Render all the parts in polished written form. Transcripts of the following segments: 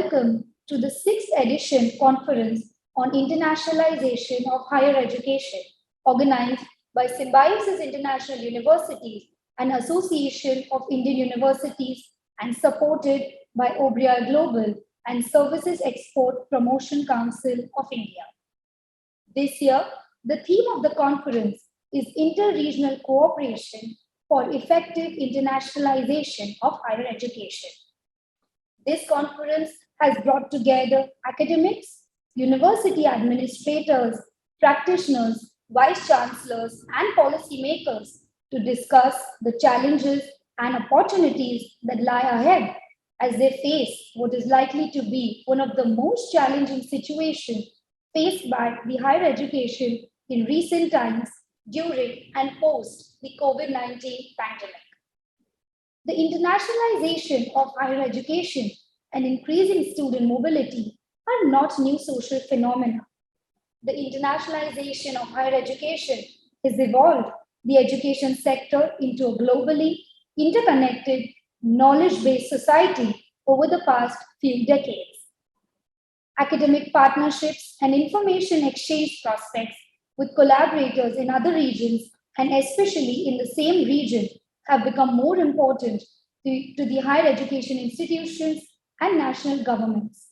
welcome to the 6th edition Conference on Internationalization of Higher Education, organized by Symbiosis International Universities, an association of Indian universities, and supported by Inaugural Global and Services Export Promotion Council of India. This year, the theme of the conference is Inter-Regional Cooperation for Effective Internationalization of Higher Education. This conference has brought together academics, university administrators, practitioners, vice chancellors, and policymakers to discuss the challenges and opportunities that lie ahead as they face what is likely to be one of the most challenging situations faced by the higher education in recent times during and post the COVID-19 pandemic. The internationalization of higher education and increasing student mobility are not new social phenomena. The internationalization of higher education has evolved the education sector into a globally interconnected, knowledge-based society over the past few decades. Academic partnerships and information exchange prospects with collaborators in other regions, and especially in the same region, have become more important to the higher education institutions and national governments.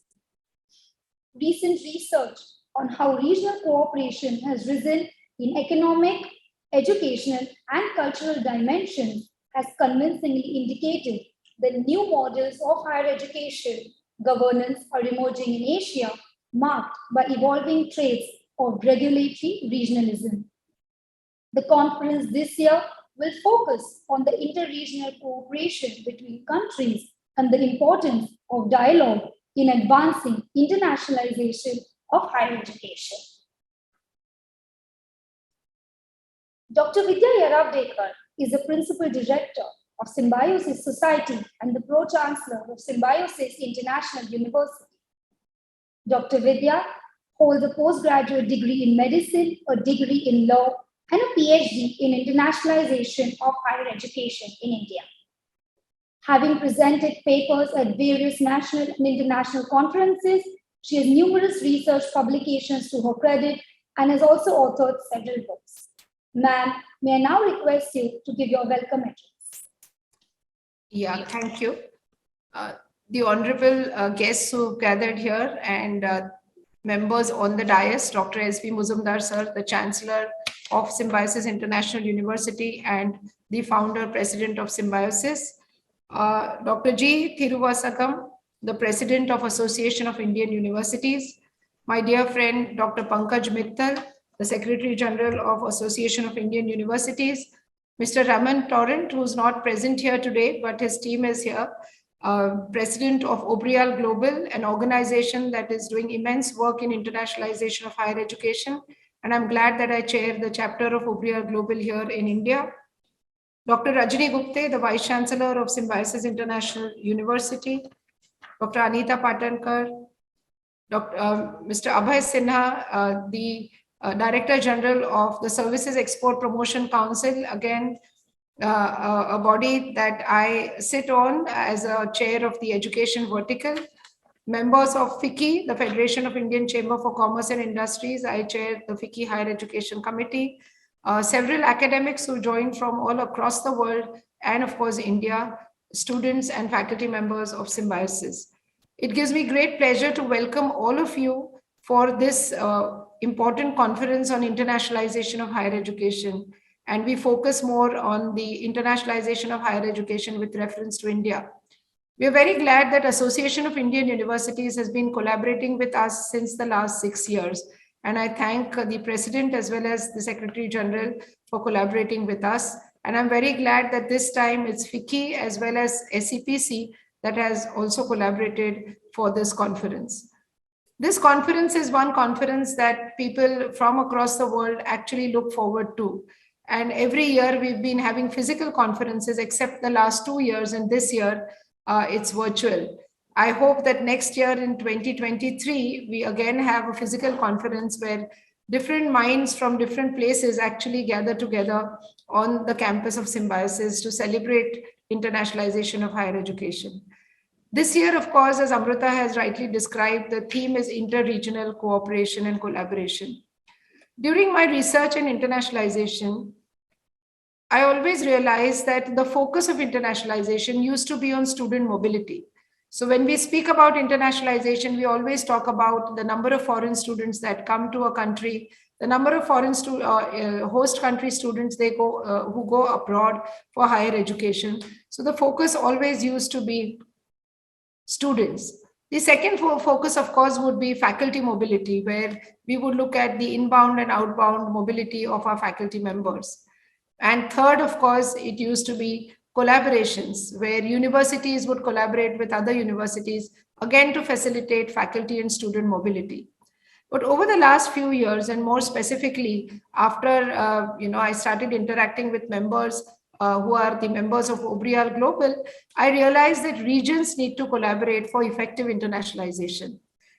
Recent research on how regional cooperation has risen in economic, educational, and cultural dimensions has convincingly indicated that new models of higher education governance are emerging in Asia, marked by evolving traits of regulatory regionalism. The conference this year will focus on the inter-regional cooperation between countries and the importance of dialogue in advancing internationalization of higher education. Dr. Vidya Yaravdekar is the Principal Director of Symbiosis Society and the Pro-Chancellor of Symbiosis International University. Dr. Vidya holds a postgraduate degree in medicine, a degree in law, and a PhD in internationalization of higher education in India. Having presented papers at various national and international conferences, she has numerous research publications to her credit and has also authored several books. Ma'am, may I now request you to give your welcome address? Yeah, thank you. The honorable guests who gathered here and members on the dais, Dr. S.B. Muzumdar sir, the Chancellor of Symbiosis International University and the founder, president of Symbiosis, Dr. G. Thiruvasakam, the president of Association of Indian Universities, my dear friend, Dr. Pankaj Mittal, the Secretary General of Association of Indian Universities, Mr. Raman Torrent, who's not present here today, but his team is here, president of Inaugural Global, an organization that is doing immense work in internationalization of higher education. And I'm glad that I chair the chapter of Inaugural Global here in India. Dr. Rajni Gupte, the Vice Chancellor of Symbiosis International University, Dr. Anita Patankar, Mr. Abhay Sinha, the Director General of the Services Export Promotion Council, again, a body that I sit on as a chair of the education vertical. Members of FICCI, the Federation of Indian Chamber for Commerce and Industries, I chair the FICCI Higher Education Committee. Several academics who joined from all across the world, and of course India, students and faculty members of Symbiosis. It gives me great pleasure to welcome all of you for this important conference on internationalization of higher education. And we focus more on the internationalization of higher education with reference to India. We are very glad that Association of Indian Universities has been collaborating with us since the last 6 years. And I thank the President as well as the Secretary General for collaborating with us. And I'm very glad that this time it's FICCI as well as SEPC that has also collaborated for this conference. This conference is one conference that people from across the world actually look forward to. And every year we've been having physical conferences except the last 2 years, and this year it's virtual. I hope that next year in 2023, we again have a physical conference where different minds from different places actually gather together on the campus of Symbiosis to celebrate internationalization of higher education. This year, of course, as Amrita has rightly described, the theme is inter-regional cooperation and collaboration. During my research in internationalization, I always realized that the focus of internationalization used to be on student mobility. So when we speak about internationalization, we always talk about the number of foreign students that come to a country, the number of foreign host country students who go abroad for higher education. So the focus always used to be students. The second focus, of course, would be faculty mobility, where we would look at the inbound and outbound mobility of our faculty members. And third, of course, it used to be collaborations, where universities would collaborate with other universities, again to facilitate faculty and student mobility. But over the last few years, and more specifically after I started interacting with members who are the members of Inaugural Global, I realized that regions need to collaborate for effective internationalization.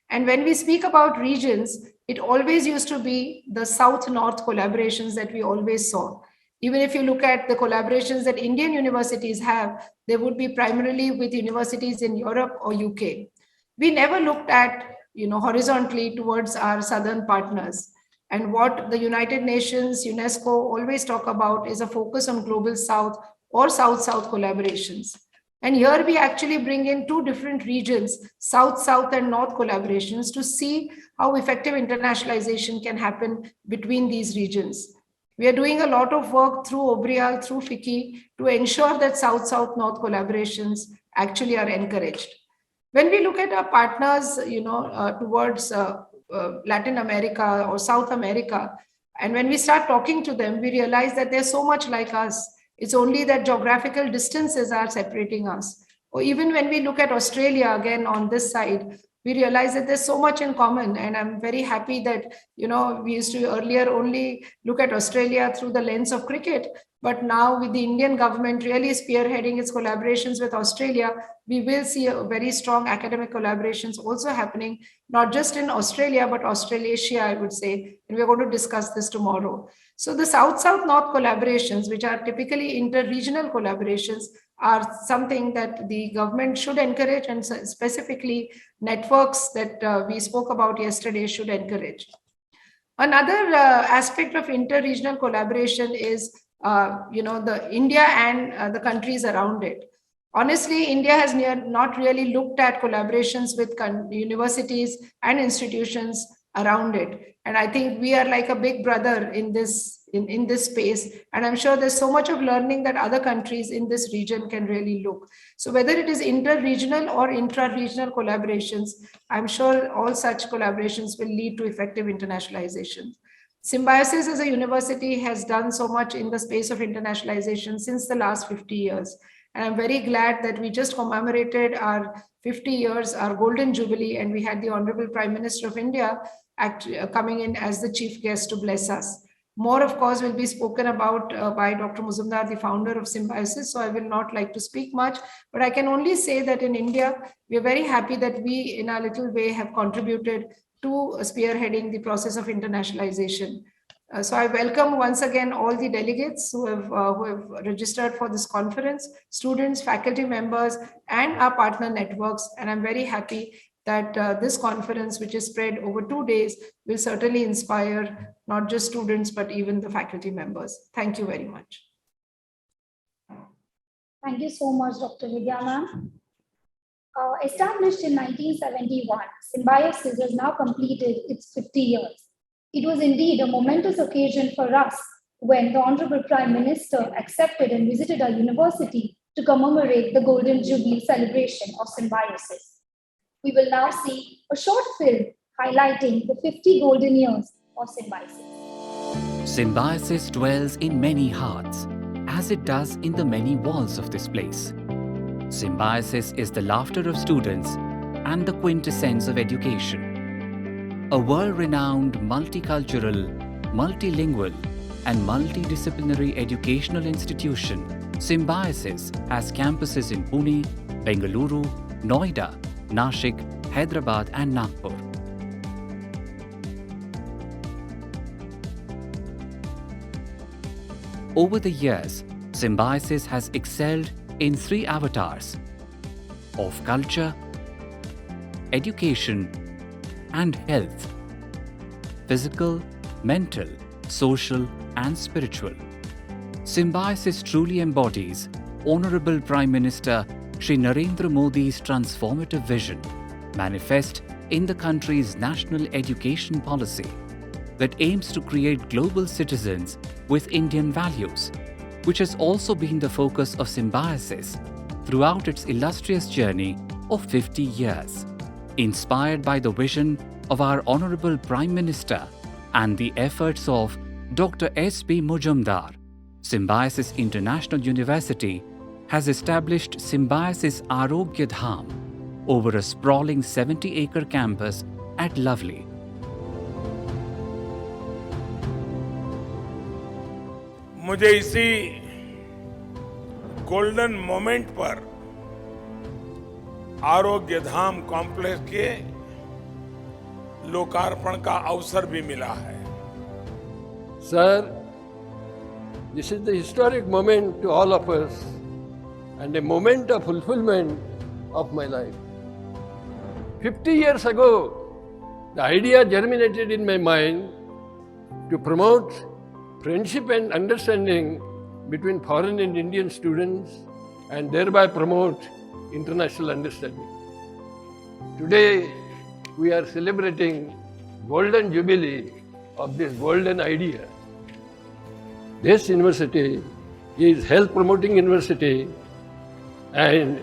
And when we speak about regions, it always used to be the South-North collaborations that we always saw. Even if you look at the collaborations that Indian universities have, they would be primarily with universities in Europe or UK. We never looked at horizontally towards our southern partners. And what the United Nations, UNESCO always talk about is a focus on global South or South-South collaborations. And here we actually bring in two different regions, South-South and North collaborations, to see how effective internationalization can happen between these regions. We are doing a lot of work through Obrial, through FICCI, to ensure that South-South-North collaborations actually are encouraged. When we look at our partners, towards Latin America or South America, and when we start talking to them, we realize that they're so much like us. It's only that geographical distances are separating us. Or even when we look at Australia, again on this side, we realize that there's so much in common. And I'm very happy that, we used to earlier only look at Australia through the lens of cricket. But now with the Indian government really spearheading its collaborations with Australia, we will see a very strong academic collaborations also happening, not just in Australia, but Australasia, I would say. And we're going to discuss this tomorrow. So the South-South-North collaborations, which are typically inter-regional collaborations, are something that the government should encourage, and specifically networks that we spoke about yesterday should encourage. Another aspect of inter-regional collaboration is the India and the countries around it. Honestly, India has not really looked at collaborations with universities and institutions around it. And I think we are like a big brother in this space. And I'm sure there's so much of learning that other countries in this region can really look. So whether it is inter-regional or intra-regional collaborations, I'm sure all such collaborations will lead to effective internationalization. Symbiosis as a university has done so much in the space of internationalization since the last 50 years. And I'm very glad that we just commemorated our 50 years, our golden jubilee, and we had the Honorable Prime Minister of India coming in as the chief guest to bless us. More, of course, will be spoken about by Dr. Muzumdar, the founder of Symbiosis, so I will not like to speak much, but I can only say that in India, we are very happy that we, in our little way, have contributed to spearheading the process of internationalization. So I welcome once again all the delegates who have registered for this conference, students, faculty members, and our partner networks. And I'm very happy that this conference, which is spread over 2 days, will certainly inspire not just students, but even the faculty members. Thank you very much. Thank you so much, Dr. Vidya ma'am. Established in 1971, Symbiosis has now completed its 50 years. It was indeed a momentous occasion for us when the Honorable Prime Minister accepted and visited our university to commemorate the Golden Jubilee celebration of Symbiosis. We will now see a short film highlighting the 50 golden years of Symbiosis. Symbiosis dwells in many hearts, as it does in the many walls of this place. Symbiosis is the laughter of students and the quintessence of education. A world-renowned multicultural, multilingual, and multidisciplinary educational institution, Symbiosis has campuses in Pune, Bengaluru, Noida, Nashik, Hyderabad, and Nagpur. Over the years, Symbiosis has excelled in 3 avatars: of culture, education, and health, physical, mental, social, and spiritual. Symbiosis truly embodies Honorable Prime Minister Shri Narendra Modi's transformative vision, manifest in the country's national education policy that aims to create global citizens with Indian values, which has also been the focus of Symbiosis throughout its illustrious journey of 50 years. Inspired by the vision of our Honorable Prime Minister and the efforts of Dr. S.B. Mujumdar, Symbiosis International University has established Symbiosis Arogya Dham over a sprawling 70-acre campus at Lovely. मुझे इसी golden moment पर आरोग्य धाम complex के लोकार्पण का अवसर भी मिला है. Sir, this is the historic moment to all of us and a moment of fulfillment of my life. 50 years ago, the idea germinated in my mind to promote friendship and understanding between foreign and Indian students and thereby promote international understanding. Today, we are celebrating golden jubilee of this golden idea. This university is health promoting university and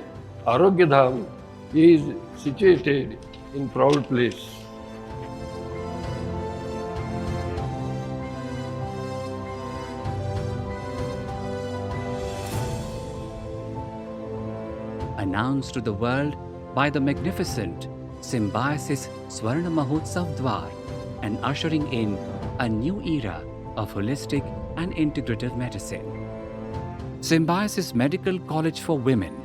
Arogya Dham is situated in proud place. Announced to the world by the magnificent Symbiosis Swarna Mahotsav Dwar and ushering in a new era of holistic and integrative medicine. Symbiosis Medical College for Women,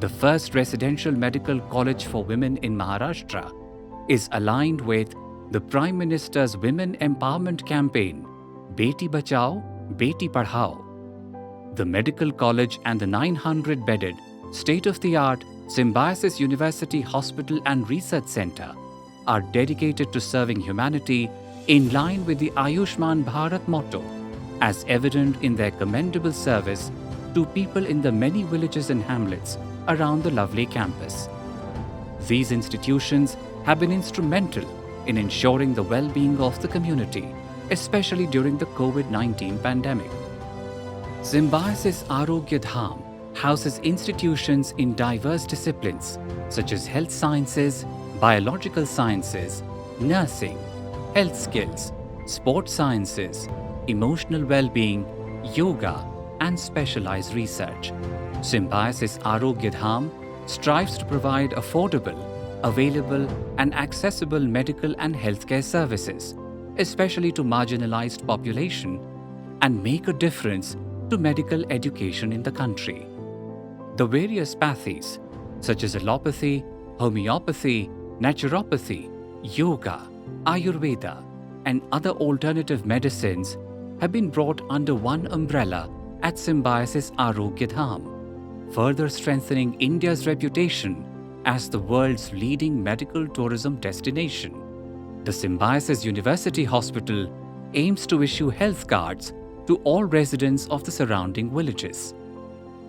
the first residential medical college for women in Maharashtra, is aligned with the Prime Minister's Women Empowerment Campaign, Beti Bachao, Beti Padhao. The medical college and the 900-bedded state-of-the-art Symbiosis University Hospital and Research Center are dedicated to serving humanity in line with the Ayushman Bharat motto, as evident in their commendable service to people in the many villages and hamlets around the lovely campus. These institutions have been instrumental in ensuring the well-being of the community, especially during the COVID-19 pandemic. Symbiosis Arogya Dham houses institutions in diverse disciplines such as health sciences, biological sciences, nursing, health skills, sports sciences, emotional well-being, yoga, and specialized research. Symbiosis Arogya Dham strives to provide affordable, available, and accessible medical and healthcare services, especially to marginalized population, and make a difference to medical education in the country. The various pathies, such as allopathy, homeopathy, naturopathy, yoga, Ayurveda, and other alternative medicines have been brought under one umbrella at Symbiosis Arogya Dham, further strengthening India's reputation as the world's leading medical tourism destination. The Symbiosis University Hospital aims to issue health cards to all residents of the surrounding villages.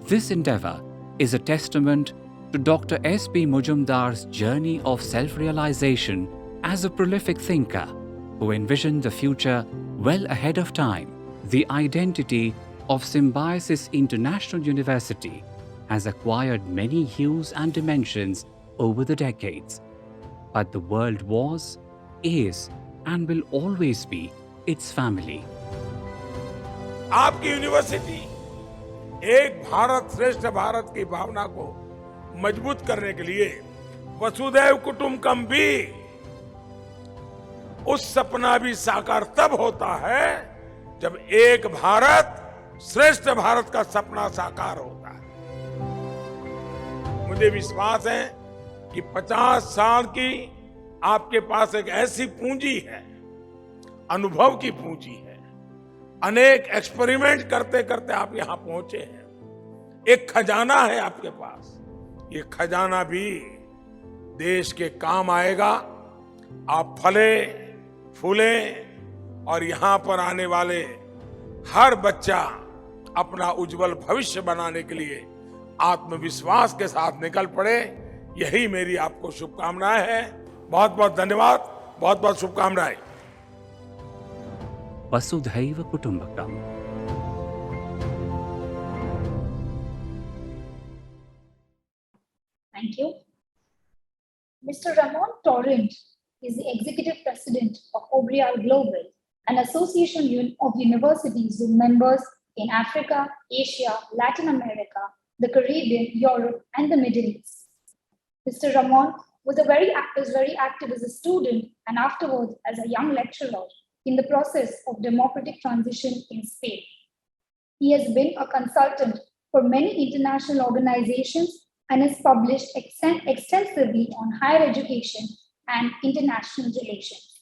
This endeavor is a testament to Dr. S.B. Mujumdar's journey of self-realization as a prolific thinker who envisioned the future well ahead of time. The identity of Symbiosis International University has acquired many hues and dimensions over the decades, but the world was, is, and will always be its family. आपकी university एक भारत श्रेष्ठ भारत की भावना को मजबूत करने के लिए वसुधैव कुटुंबकम भी उस सपना भी साकार तब होता है जब एक भारत श्रेष्ठ भारत का सपना साकार होता है. मुझे विश्वास है कि 50 साल की आपके पास एक ऐसी पूंजी है, अनुभव की पूंजी है. अनेक एक्सपेरिमेंट करते करते आप यहां पहुंचे हैं. एक खजाना है आपके पास. ये खजाना भी देश के काम आएगा। आप फले फूले और यहाँ पर आने वाले हर बच्चा अपना उज्जवल भविष्य बनाने के लिए आत्मविश्वास के साथ निकल पड़े। यही मेरी आपको शुभकामनाएं है। बहुत बहुत धन्यवाद, बहुत बहुत शुभकामनाएं। वसुधैव कुटुंबकम। Thank you. Mr. Ramon Torrent is the Executive President of Inaugural Global, an association of universities with members in Africa, Asia, Latin America, the Caribbean, Europe, and the Middle East. Mr. Ramon was very active as a student and afterwards as a young lecturer in the process of democratic transition in Spain. He has been a consultant for many international organizations and has published extensively on higher education and international relations.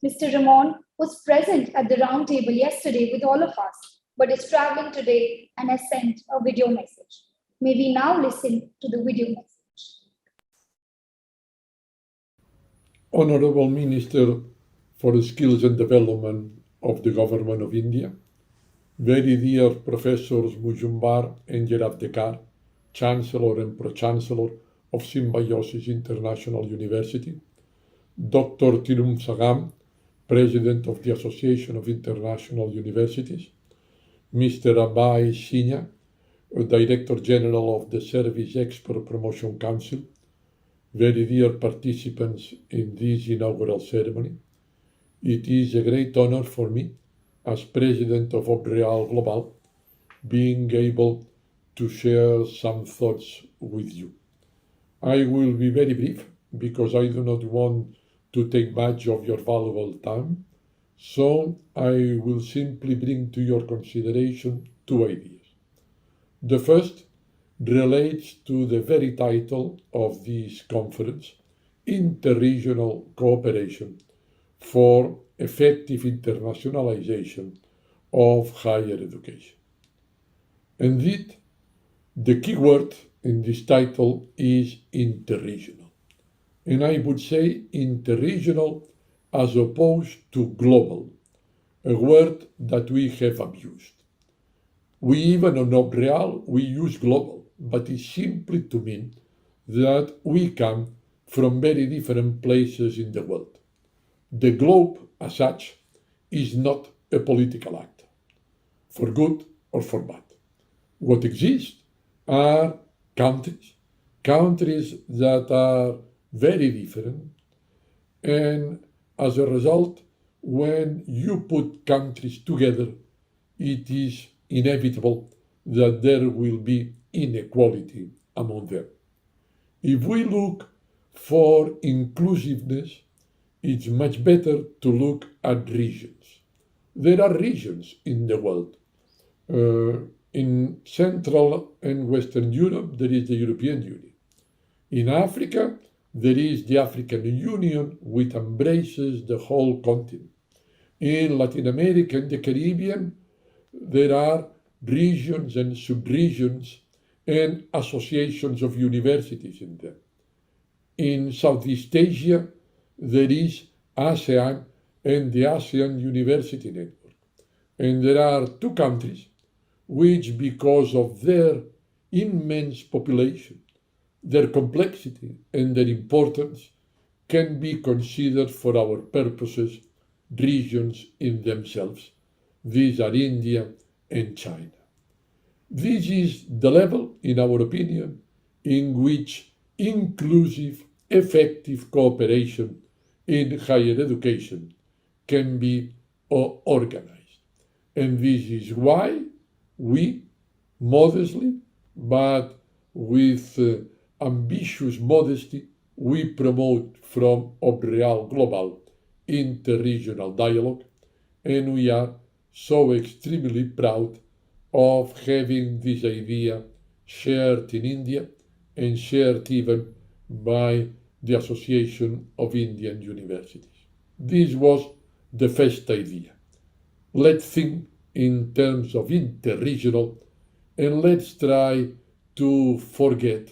Mr. Ramon was present at the roundtable yesterday with all of us, but is traveling today and has sent a video message. May we now listen to the video message. Honorable Minister for Skills and Development of the Government of India, very dear Professors Mujumbar and Gerard Dekar, Chancellor and Pro-Chancellor of Symbiosis International University, Dr. Tirun Sagam, President of the Association of International Universities, Mr. Abai Sinya, Director General of the Service Export Promotion Council, very dear participants in this inaugural ceremony. It is a great honor for me, as President of Inaugural Global, being able to share some thoughts with you. I will be very brief because I do not want to take much of your valuable time, so I will simply bring to your consideration two ideas. The first relates to the very title of this conference, Interregional Cooperation for Effective Internationalization of Higher Education. Indeed, the key word in this title is interregional. And I would say interregional as opposed to global, a word that we have abused. We even on Inaugural, we use global, but it's simply to mean that we come from very different places in the world. The globe, as such, is not a political act, for good or for bad. What exists are countries that are very different, and as a result, when you put countries together, it is inevitable that there will be inequality among them. If we look for inclusiveness, it's much better to look at regions. There are regions in the world. In Central and Western Europe, there is the European Union. In Africa, there is the African Union, which embraces the whole continent. In Latin America and the Caribbean, there are regions and sub-regions and associations of universities in them. In Southeast Asia, there is ASEAN and the ASEAN University Network. And there are two countries which, because of their immense population, their complexity and their importance, can be considered for our purposes regions in themselves. These are India and China. This is the level, in our opinion, in which inclusive, effective cooperation in higher education can be organized. And this is why we, modestly, but with ambitious modesty, we promote from Inaugural Global interregional dialogue, and we are so extremely proud of having this idea shared in India and shared even by the Association of Indian Universities. This was the first idea. Let's think in terms of interregional, and let's try to forget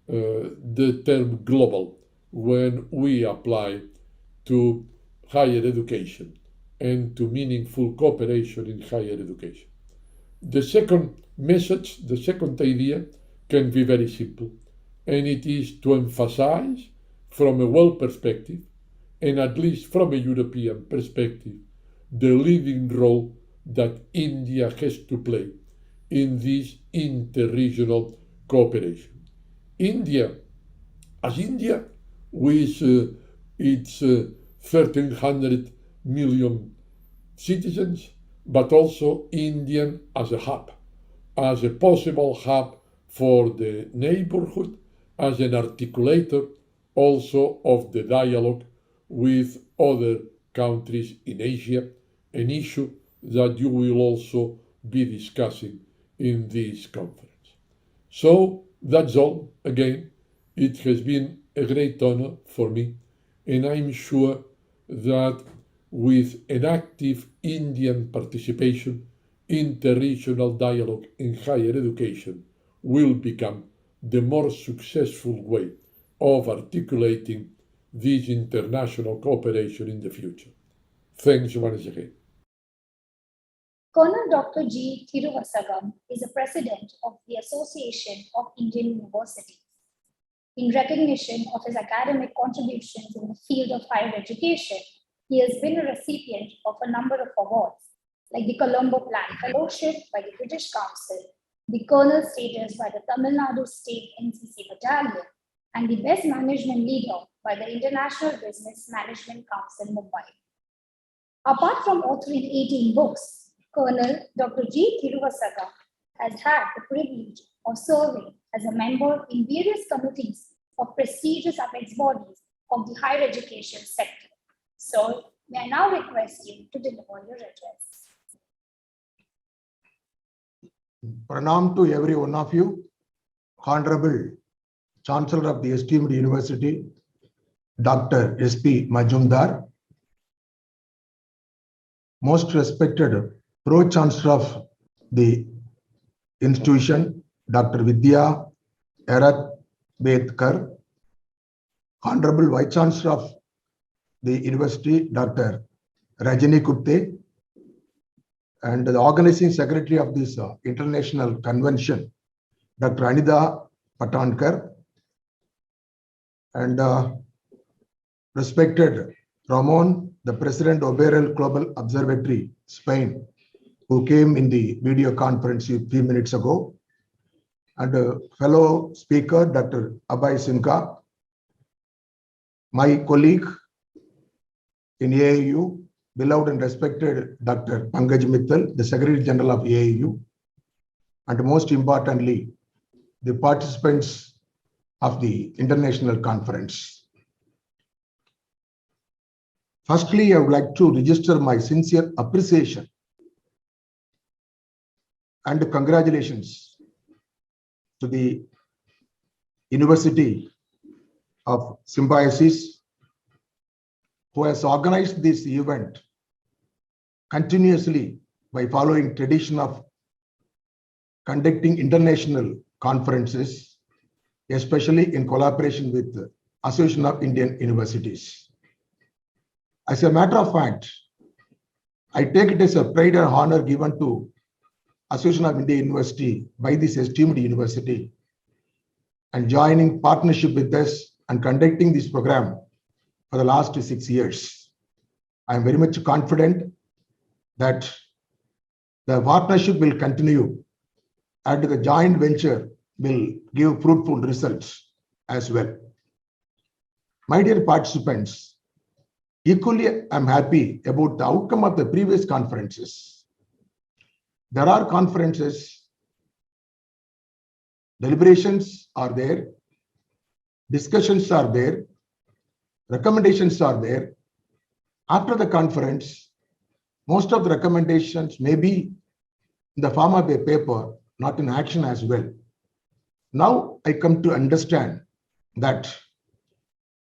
the term global when we apply to higher education and to meaningful cooperation in higher education. The second message, the second idea can be very simple, and it is to emphasize from a world perspective, and at least from a European perspective, the leading role that India has to play in this inter-regional cooperation. India, with its 1,300 million citizens, but also India as a hub, as a possible hub for the neighborhood, as an articulator also of the dialogue with other countries in Asia, an issue that you will also be discussing in this conference. So that's all. Again, it has been a great honor for me, and I'm sure that with an active Indian participation, inter-regional dialogue in higher education will become the more successful way of articulating this international cooperation in the future. Thanks once again. Colonel Dr. G. Thiruvasagam is the president of the Association of Indian Universities. In recognition of his academic contributions in the field of higher education, he has been a recipient of a number of awards, like the Colombo Plan Fellowship by the British Council, the Colonel status by the Tamil Nadu State NCC Battalion, and the Best Management Leader by the International Business Management Council, Mumbai. Apart from authoring 18 books, Colonel Dr. G. Thiruvasagam has had the privilege of serving as a member in various committees of prestigious apex bodies of the higher education sector. So, may I now request you to deliver your address. Pranam to every one of you, Honorable Chancellor of the esteemed University, Dr. S.P. Majumdar, most respected Pro-Chancellor of the institution, Dr. Vidya Erath Bedkar, Honorable Vice Chancellor of the University, Dr. Rajani Kupte, and the Organizing Secretary of this International Convention, Dr. Anida Patankar, and respected Ramon, the President of Oberel Global Observatory, Spain, who came in the video conference a few minutes ago, and fellow speaker, Dr. Abhay Sinha, my colleague in AIU, beloved and respected Dr. Pankaj Mittal, the Secretary General of AIU, and most importantly, the participants of the international conference. Firstly, I would like to register my sincere appreciation and congratulations to the University of Symbiosis, who has organized this event continuously by following tradition of conducting international conferences, especially in collaboration with the Association of Indian Universities. As a matter of fact, I take it as a pride and honor given to Association of Indian University by this esteemed university and joining partnership with us and conducting this program for the last 6 years. I am very much confident that the partnership will continue and the joint venture will give fruitful results as well. My dear participants, equally I am happy about the outcome of the previous conferences. There are conferences, deliberations are there, discussions are there, recommendations are there. After the conference, most of the recommendations may be in the form of a paper, not in action as well. Now I come to understand that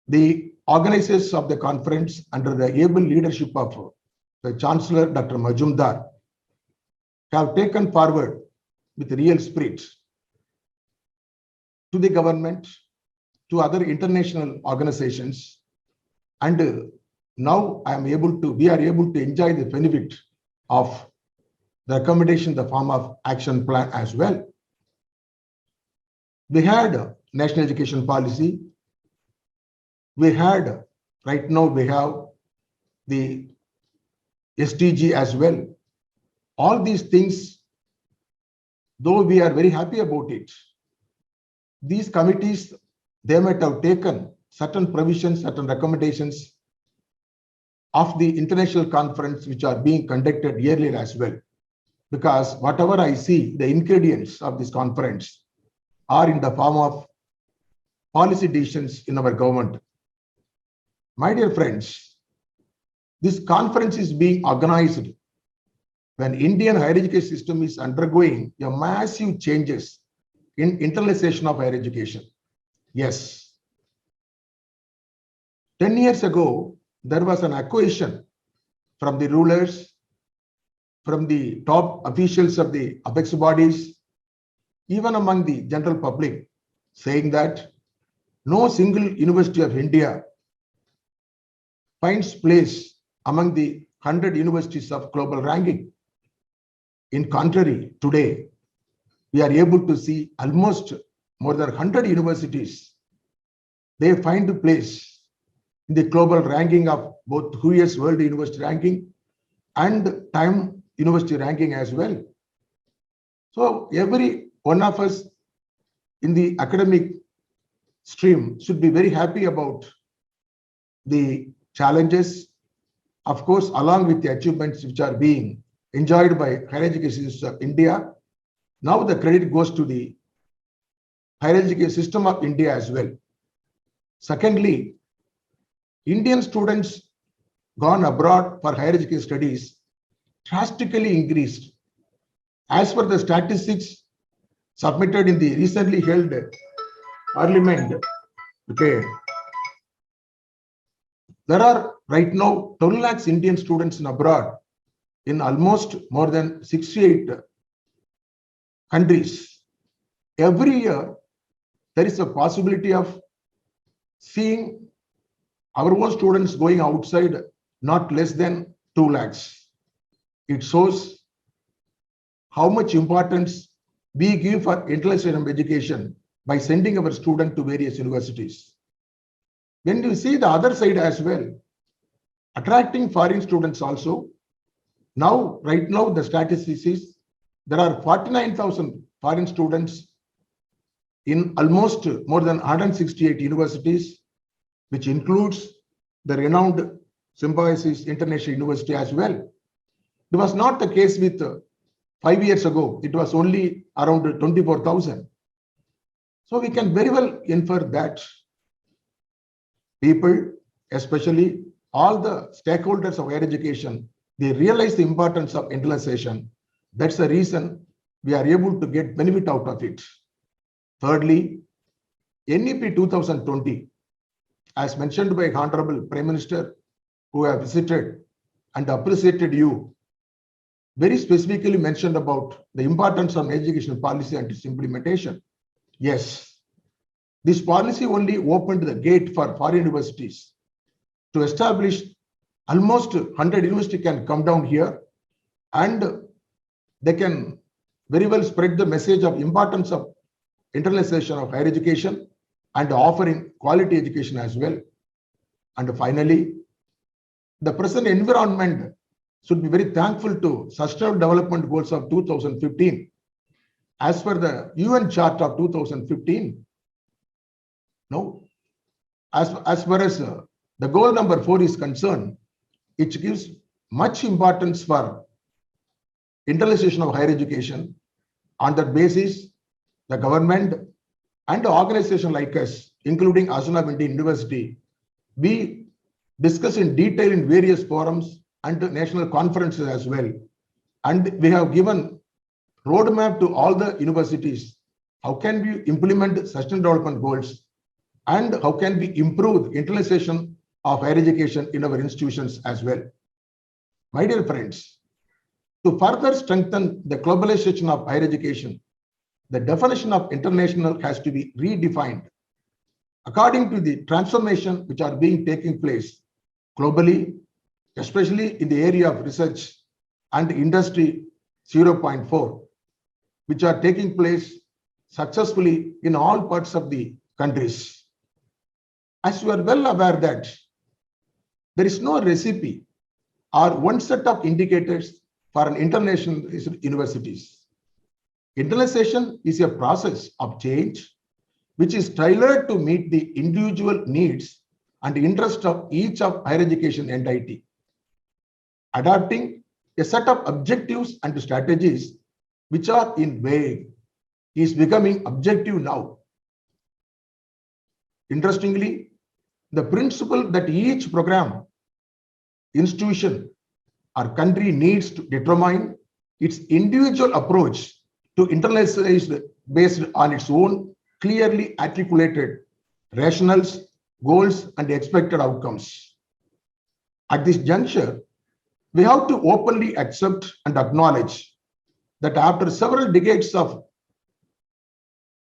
the organizers of the conference under the able leadership of the Chancellor, Dr. Majumdar, have taken forward with real spirit to the government to other international organizations. And now we are able to enjoy the benefit of the recommendation in the form of action plan as well. We had national education policy. Right now we have the SDG as well. All these things, though we are very happy about it, these committees, they might have taken certain provisions, certain recommendations of the international conference which are being conducted yearly as well. Because whatever I see, the ingredients of this conference are in the form of policy decisions in our government. My dear friends, this conference is being organized when Indian higher education system is undergoing a massive changes in internationalization of higher education. Yes. 10 years ago, there was an accusation from the rulers, from the top officials of the apex bodies, even among the general public, saying that no single university of India finds place among the 100 universities of global ranking. In contrary, today, we are able to see almost more than 100 universities. They find a place in the global ranking of both US World University Ranking and Time University Ranking as well. So every one of us in the academic stream should be very happy about the challenges, of course, along with the achievements which are being enjoyed by higher education system of India. Now the credit goes to the higher education system of India as well. Secondly, Indian students gone abroad for higher education studies drastically increased. As per the statistics submitted in the recently held parliament, okay, there are right now 12 lakhs Indian students in abroad in almost more than 68 countries. Every year, there is a possibility of seeing our own students going outside not less than 2 lakhs. It shows how much importance we give for international education by sending our students to various universities. When you see the other side as well, attracting foreign students also, right now the statistics is there are 49,000 foreign students in almost more than 168 universities, which includes the renowned Symbiosis International University as well. It was not the case with 5 years ago. It was only around 24,000. So we can very well infer that people, especially all the stakeholders of higher education, they realize the importance of internationalization. That's the reason we are able to get benefit out of it. Thirdly, NEP 2020, as mentioned by Honorable Prime Minister, who have visited and appreciated you, very specifically mentioned about the importance of education policy and its implementation. Yes, this policy only opened the gate for foreign universities to establish almost 100 universities can come down here and they can very well spread the message of importance of internationalization of higher education and offering quality education as well. And finally, the present environment should be very thankful to Sustainable Development Goals of 2015. As per the UN chart of 2015, as far as the goal number 4 is concerned, it gives much importance for internationalization of higher education. On that basis, the government and the organization like us, including Association of Indian University, we discuss in detail in various forums and national conferences as well. And we have given roadmap to all the universities. How can we implement sustainable development goals and how can we improve internationalization of higher education in our institutions as well? My dear friends, to further strengthen the globalization of higher education, the definition of international has to be redefined. According to the transformation which are being taking place globally, especially in the area of research and industry 0.4, which are taking place successfully in all parts of the countries. As you are well aware that there is no recipe or one set of indicators for an international universities. Internationalization is a process of change which is tailored to meet the individual needs and interest of each of higher education entity. Adopting a set of objectives and strategies which are in vague is becoming objective now. Interestingly, the principle that each program, institution, or country needs to determine its individual approach to internationalization based on its own clearly articulated rationales, goals, and expected outcomes. At this juncture, we have to openly accept and acknowledge that after several decades of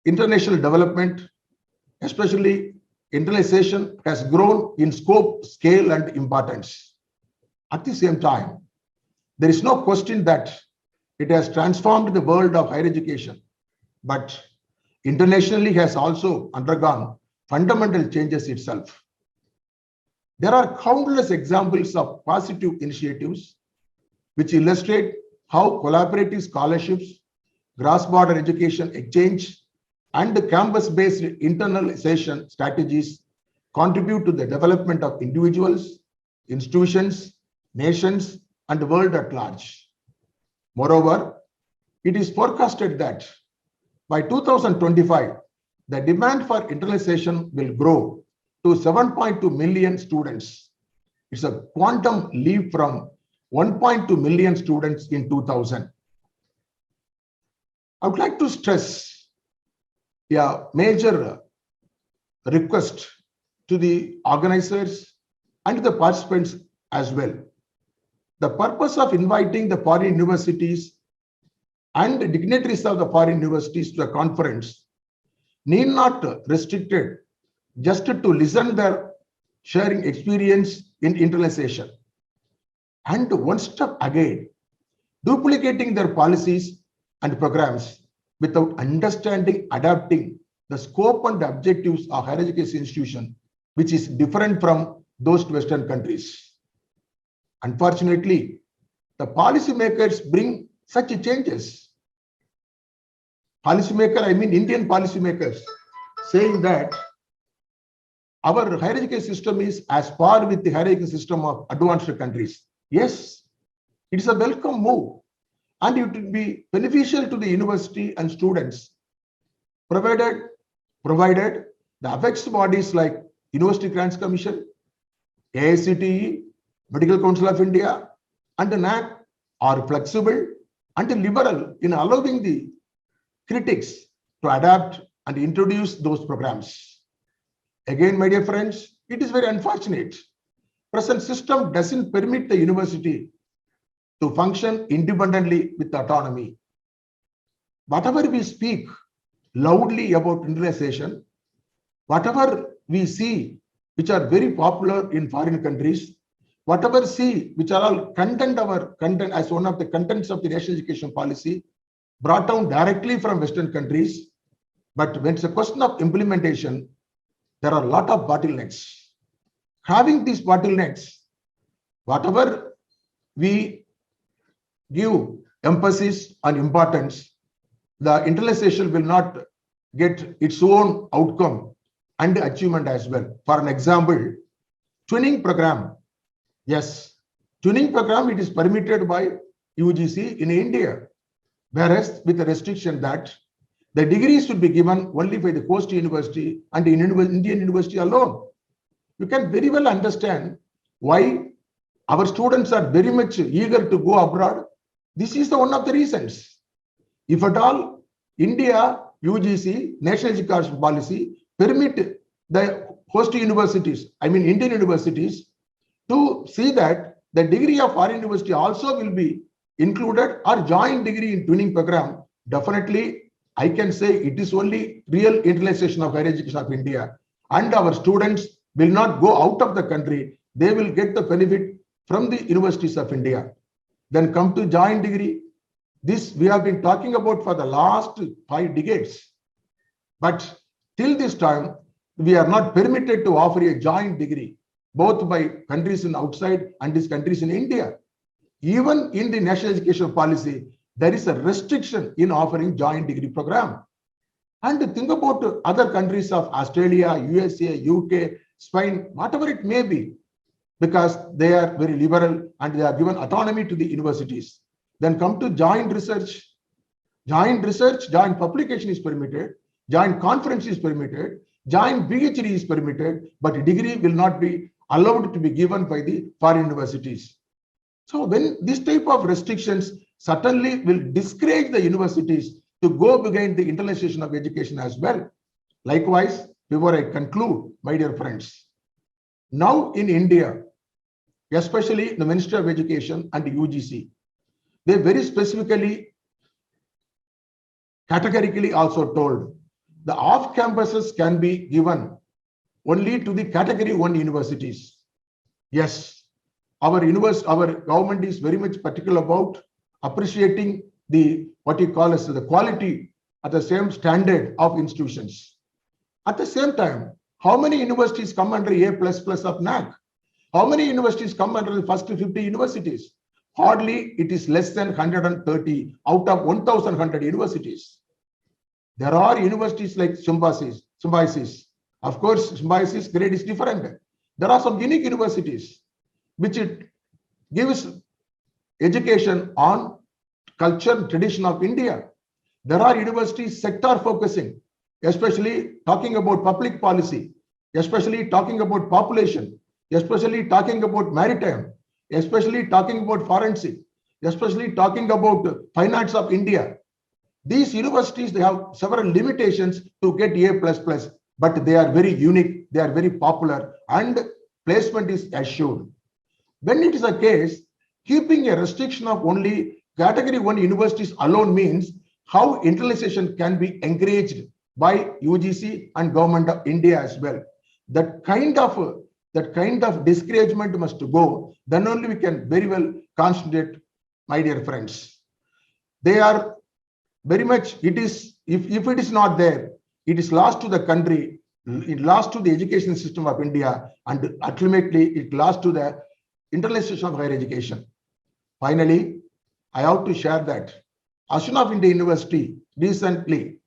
international development, especially internationalization has grown in scope, scale, and importance. At the same time, there is no question that it has transformed the world of higher education, but internationally has also undergone fundamental changes itself. There are countless examples of positive initiatives which illustrate how collaborative scholarships, cross-border education exchange, and the campus-based internalization strategies contribute to the development of individuals, institutions, nations, and the world at large. Moreover, it is forecasted that by 2025, the demand for internalization will grow to 7.2 million students. It's a quantum leap from 1.2 million students in 2000. I would like to stress a major request to the organizers and the participants as well. The purpose of inviting the foreign universities and the dignitaries of the foreign universities to a conference need not restricted just to listen their sharing experience in internalization. And one step again, duplicating their policies and programs without understanding, adapting the scope and objectives of higher education institution, which is different from those Western countries. Unfortunately, the policymakers bring such changes. Policymaker, I mean Indian policymakers, saying that our higher education system is as par with the higher education system of advanced countries. Yes, it is a welcome move, and it will be beneficial to the university and students, provided the apex bodies like University Grants Commission, AICTE, Medical Council of India, and the NAC are flexible and liberal in allowing the critics to adapt and introduce those programs. Again, my dear friends, it is very unfortunate. Present system doesn't permit the university to function independently with autonomy. Whatever we speak loudly about internalization, whatever we see which are very popular in foreign countries, whatever see which are all content as one of the contents of the national education policy brought down directly from Western countries. But when it's a question of implementation, there are a lot of bottlenecks. Having these bottlenecks, whatever we give emphasis on importance, the internalization will not get its own outcome and achievement as well. For an example, twinning program. Yes, twinning program, it is permitted by UGC in India, whereas with the restriction that the degrees should be given only by the host university and in Indian university alone. You can very well understand why our students are very much eager to go abroad. This is the one of the reasons. If at all India, UGC, National Education Policy permit the host universities, I mean Indian universities, to see that the degree of foreign university also will be included or joint degree in twinning program, definitely I can say it is only real internalization of higher education of India. and our students will not go out of the country. They will get the benefit from the universities of India. Then come to joint degree. This we have been talking about for the last 5 decades. But till this time, we are not permitted to offer a joint degree, both by countries in outside and these countries in India. Even in the national education policy, there is a restriction in offering joint degree program. And think about other countries of Australia, USA, UK, Spain, whatever it may be, because they are very liberal and they are given autonomy to the universities. Then come to joint research. Joint research, joint publication is permitted, joint conference is permitted, joint PhD is permitted, but degree will not be allowed to be given by the foreign universities. So when this type of restrictions certainly will discourage the universities to go behind the internationalization of education as well. Likewise, before I conclude, my dear friends, now in India, especially the Ministry of Education and the UGC, they very specifically, categorically also told the off campuses can be given only to the category 1 universities. Yes, our government is very much particular about appreciating the what you call as the quality at the same standard of institutions. At the same time, how many universities come under A++ of NAC? How many universities come under the first 50 universities? Hardly it is less than 130 out of 1,100 universities. There are universities like Symbiosis. Of course, Symbiosis grade is different. There are some unique universities which it gives education on culture and tradition of India. There are universities sector focusing, especially talking about public policy, especially talking about population, especially talking about maritime, especially talking about forensic, especially talking about finance of India. These universities, they have several limitations to get A++, but they are very unique, they are very popular, and placement is assured. When it is a case, keeping a restriction of only category 1 universities alone means how internationalization can be encouraged by UGC and government of India as well. That kind of discouragement must go. Then only we can very well concentrate, my dear friends. They are very much, it is, if it is not there, it is lost to the country, it lost to the education system of India, and ultimately it lost to the internationalization of higher education. Finally, I have to share that Association of India University recently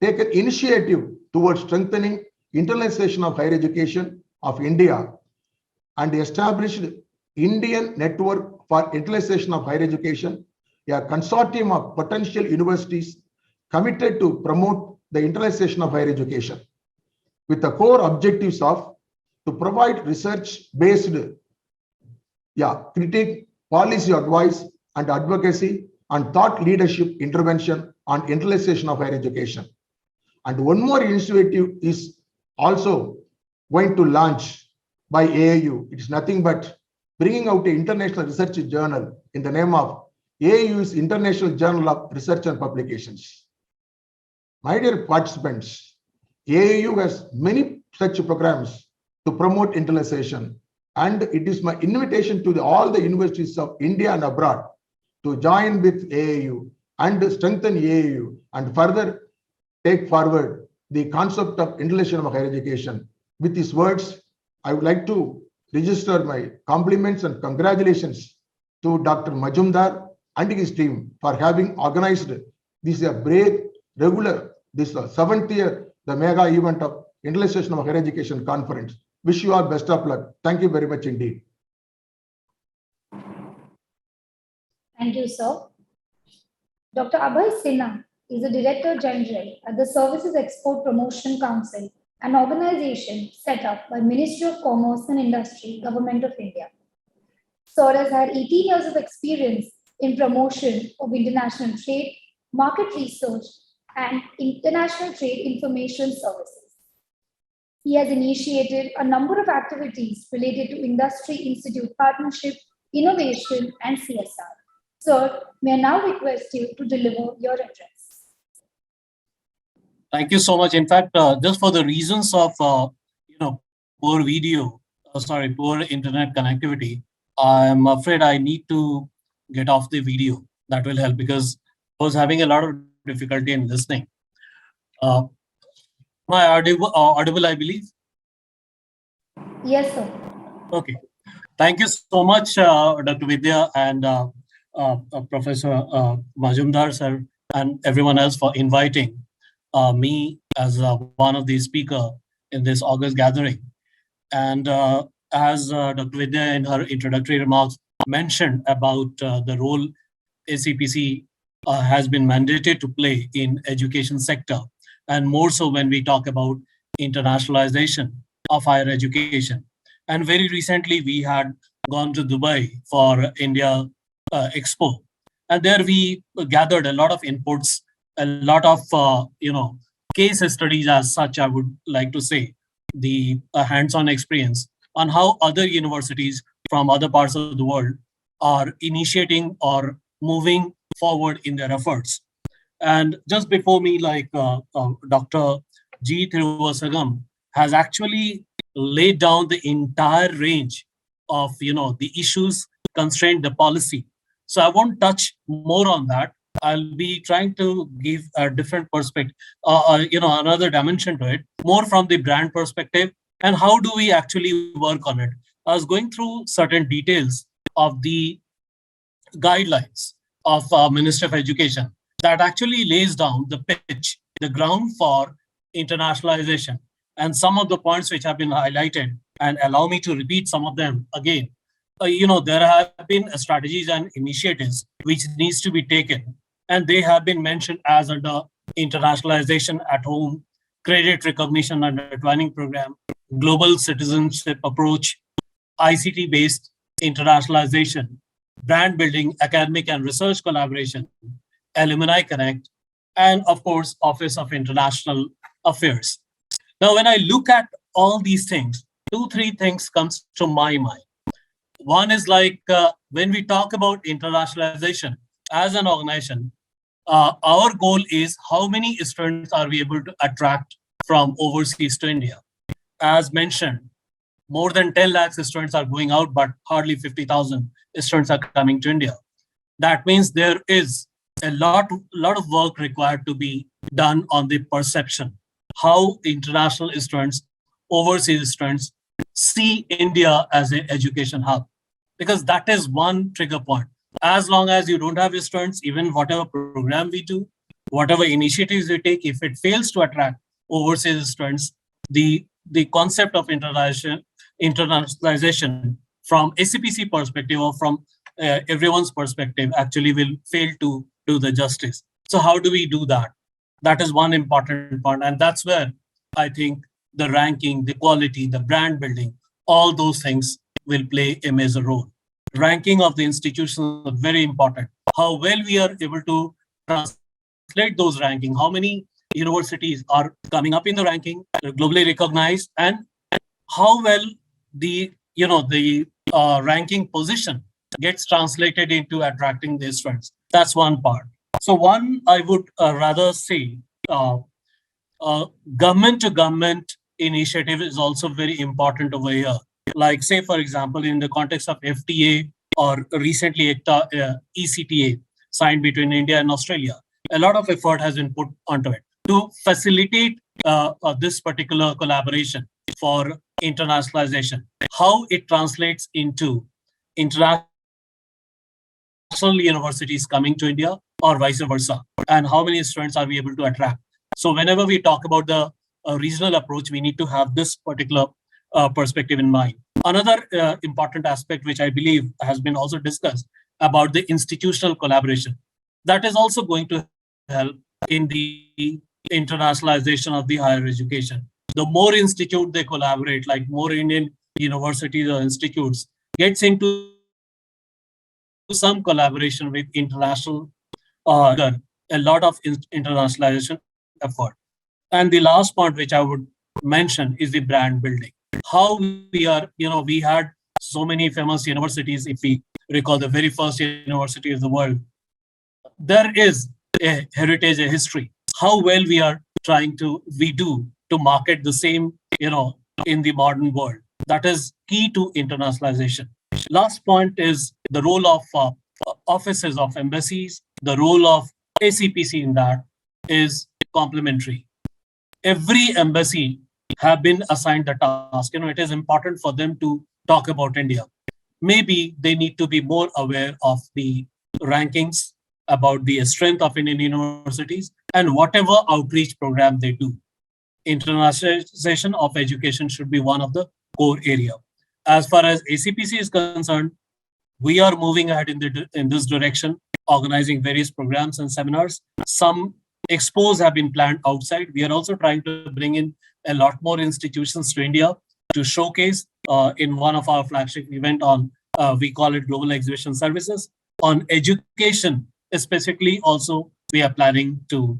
taken initiative towards strengthening internationalization of higher education of India and established Indian Network for Internationalization of Higher Education, a consortium of potential universities committed to promote the internationalization of higher education with the core objectives of to provide research-based critique, policy advice and advocacy and thought leadership intervention on internationalization of higher education. And one more initiative is also going to launch by AIU. It is nothing but bringing out an international research journal in the name of AIU's International Journal of Research and Publications. My dear participants, AIU has many such programs to promote internationalization, and it is my invitation to all the universities of India and abroad to join with AIU and strengthen AIU and further take forward the concept of internationalization of higher education. With these words, I would like to register my compliments and congratulations to Dr. Majumdar and his team for having organized this this 7th year, the mega event of Internationalization of Higher Education Conference. Wish you all best of luck. Thank you very much indeed. Thank you, sir. Dr. Abhay Sinha is the Director General at the Services Export Promotion Council, an organization set up by Ministry of Commerce and Industry, Government of India. Sir has had 18 years of experience in promotion of international trade, market research, and international trade information services. He has initiated a number of activities related to industry-institute partnership, innovation, and CSR. Sir, may I now request you to deliver your address. Thank you so much. In fact, just for the reasons of poor video, poor internet connectivity, I'm afraid I need to get off the video. That will help because I was having a lot of difficulty in listening. Uh, am I audible, I believe? Yes, sir. Okay. Thank you so much, Dr. Vidya and Professor Majumdar, sir, and everyone else for inviting me as one of the speaker in this August gathering. And as Dr. Vidya in her introductory remarks mentioned about the role ACPC has been mandated to play in education sector, and more so when we talk about internationalization of higher education. And very recently, we had gone to Dubai for India Expo, and there we gathered a lot of inputs, a lot of case studies as such. I would like to say the hands-on experience on how other universities from other parts of the world are initiating or moving forward in their efforts. And just before me, Dr. G. Thiruvasagam has actually laid down the entire range of the issues constrained the policy. So I won't touch more on that. I'll be trying to give a different perspective, another dimension to it, more from the brand perspective, and how do we actually work on it. I was going through certain details of the guidelines of Ministry of Education that actually lays down the pitch, the ground for internationalization. And some of the points which have been highlighted, and allow me to repeat some of them again. There have been strategies and initiatives which needs to be taken, and they have been mentioned as under internationalization at home, credit recognition under Twining program, global citizenship approach, ICT-based internationalization, brand building, academic and research collaboration, Alumni Connect, and of course, Office of International Affairs. Now, when I look at all these things, 2-3 things comes to my mind. One is when we talk about internationalization as an organization, our goal is how many students are we able to attract from overseas to India. As mentioned, more than 10 lakhs students are going out, but hardly 50,000 students are coming to India. That means there is a lot of work required to be done on the perception, how international students, overseas students see India as an education hub, because that is one trigger point. As long as you don't have students, even whatever program we do, whatever initiatives we take, if it fails to attract overseas students, the concept of internationalization from ACPC perspective or from everyone's perspective actually will fail to do the justice. So how do we do that? That is one important point. And that's where I think the ranking, the quality, the brand building, all those things will play a major role. Ranking of the institutions is very important. How well we are able to translate those rankings, how many universities are coming up in the ranking, globally recognized, and how well the ranking position gets translated into attracting these students. That's one part. So one, I would rather say government to government initiative is also very important over here. Like say, for example, in the context of FTA or recently ECTA signed between India and Australia, a lot of effort has been put onto it to facilitate this particular collaboration for internationalization, how it translates into international universities coming to India or vice versa, and how many students are we able to attract. So whenever we talk about the regional approach, we need to have this particular perspective in mind. Another important aspect, which I believe has been also discussed, about the institutional collaboration. That is also going to help in the internationalization of the higher education. The more institute they collaborate, like more Indian universities or institutes gets into some collaboration with international, a lot of internationalization effort. And the last point which I would mention is the brand building. How we are, we had so many famous universities. If we recall the very first university of the world, there is a heritage, a history. How well we are trying to, we do to market the same, in the modern world. That is key to internationalization. Last point is the role of offices of embassies. The role of ACPC in that is complementary. Every embassy have been assigned the task. It is important for them to talk about India. Maybe they need to be more aware of the rankings about the strength of Indian universities and whatever outreach program they do. Internationalization of education should be one of the core area. As far as ACPC is concerned, we are moving ahead in this direction, organizing various programs and seminars. Some expos have been planned outside. We are also trying to bring in a lot more institutions to India to showcase in one of our flagship event on, we call it Global Exhibition Services. On education, specifically also, we are planning to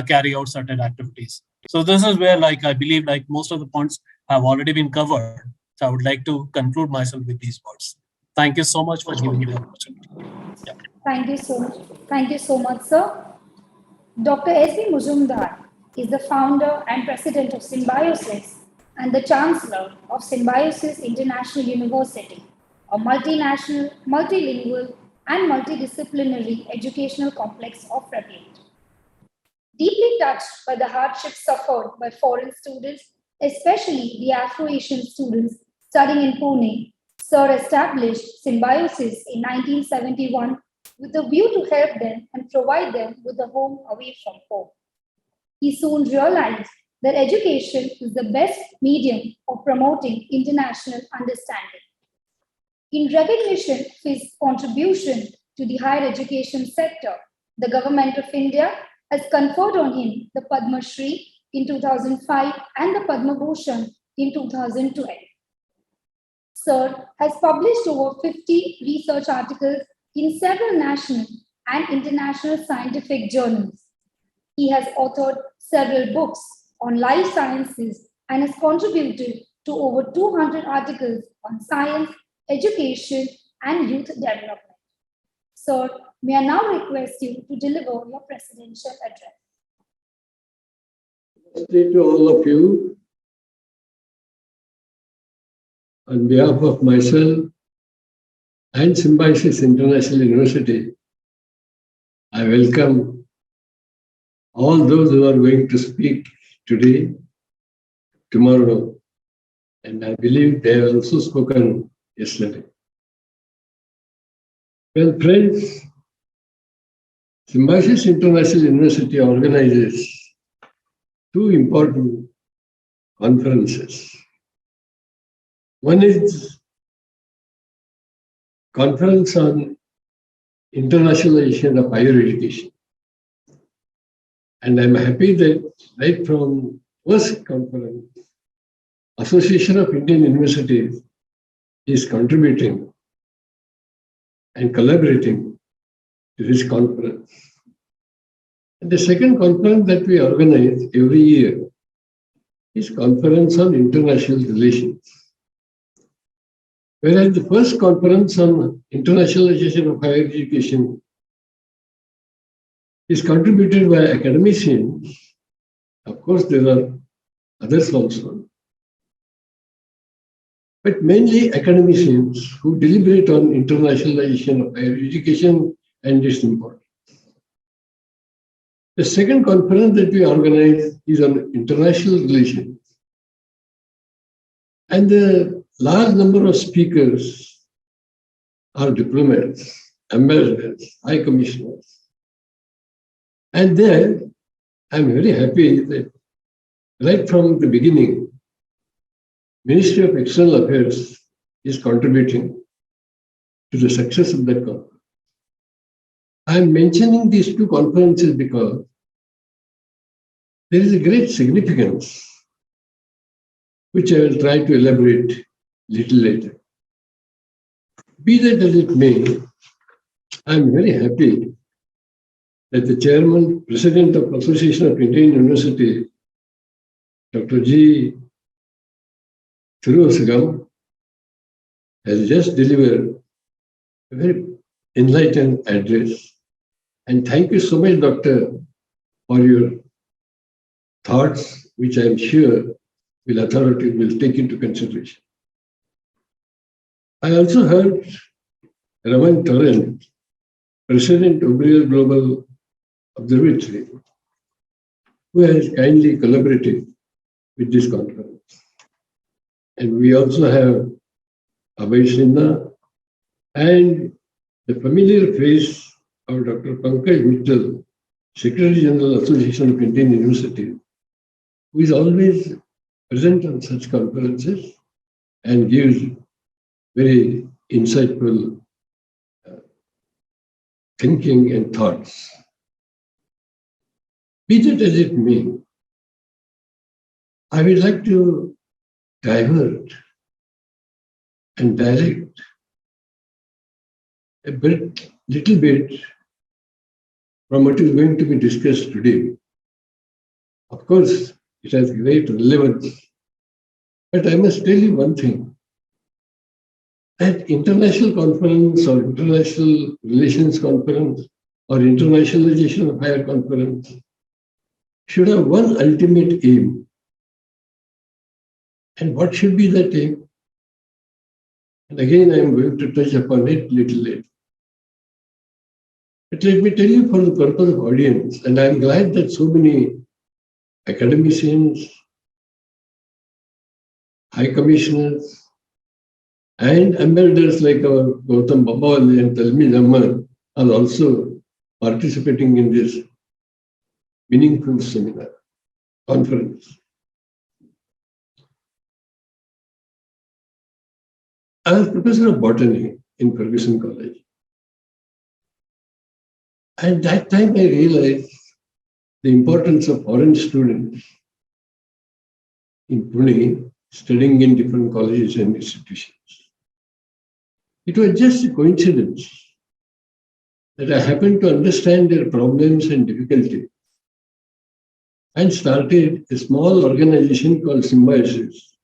carry out certain activities. So this is where I believe most of the points have already been covered. So I would like to conclude myself with these words. Thank you so much for giving me the opportunity. Yeah. Thank you so much. Thank you so much, sir. Dr. S.B. Muzumdar is the founder and president of Symbiosis and the chancellor of Symbiosis International University, a multinational, multilingual, and multidisciplinary educational complex of reputation. Deeply touched by the hardships suffered by foreign students, especially the Afro-Asian students studying in Pune, Sir established Symbiosis in 1971 with the view to help them and provide them with a home away from home. He soon realized that education is the best medium of promoting international understanding. In recognition of his contribution to the higher education sector, the Government of India has conferred on him the Padma Shri in 2005 and the Padma Bhushan in 2012. Sir has published over 50 research articles in several national and international scientific journals. He has authored several books on life sciences and has contributed to over 200 articles on science, education, and youth development. Sir, may I now request you to deliver your presidential address. Namaste to all of you. On behalf of myself and Symbiosis International University, I welcome all those who are going to speak today, tomorrow, and I believe they have also spoken yesterday. Well, friends, Symbiosis International University organizes two important conferences. One is Conference on Internationalization of Higher Education. And I'm happy that right from first conference, Association of Indian Universities is contributing and collaborating to this conference. And the second conference that we organize every year is Conference on International Relations. Whereas the first conference on internationalization of higher education is contributed by academicians. Of course, there are others also, but mainly academicians who deliberate on internationalization of higher education and its importance. The second conference that we organize is on international relations. And the large number of speakers are diplomats, ambassadors, high commissioners. And there, I'm very happy that right from the beginning, Ministry of External Affairs is contributing to the success of that conference. I'm mentioning these two conferences because there is a great significance, which I will try to elaborate a little later. Be that as it may, I'm very happy that the Chairman, President of Association of Indian University, Dr. G. Thiruvasagam, has just delivered a very enlightened address. And thank you so much, Doctor, for your thoughts, which I'm sure authorities will take into consideration. I also heard Raman Torrent, President of Inaugural Global Observatory, who has kindly collaborated with this conference. And we also have Abhay Sinha and the familiar face of Dr. Pankaj Mittal, Secretary General Association of Indian Universities, who is always present on such conferences and gives very insightful thinking and thoughts. Be that as it may, I would like to divert and direct a little bit from what is going to be discussed today. Of course, it has great relevance, but I must tell you one thing, that international conference or international relations conference or internationalization of higher conference should have one ultimate aim. And what should be that aim? And again, I am going to touch upon it little later. But let me tell you for the purpose of audience, and I am glad that so many academicians, high commissioners, and ambassadors like our Gautam Babawale and Talmiz Ahmad are also participating in this meaningful seminar, conference. I was professor of botany in Ferguson College. At that time, I realized the importance of foreign students in Pune studying in different colleges and institutions. It was just a coincidence that I happened to understand their problems and difficulties and started a small organization called Symbiosis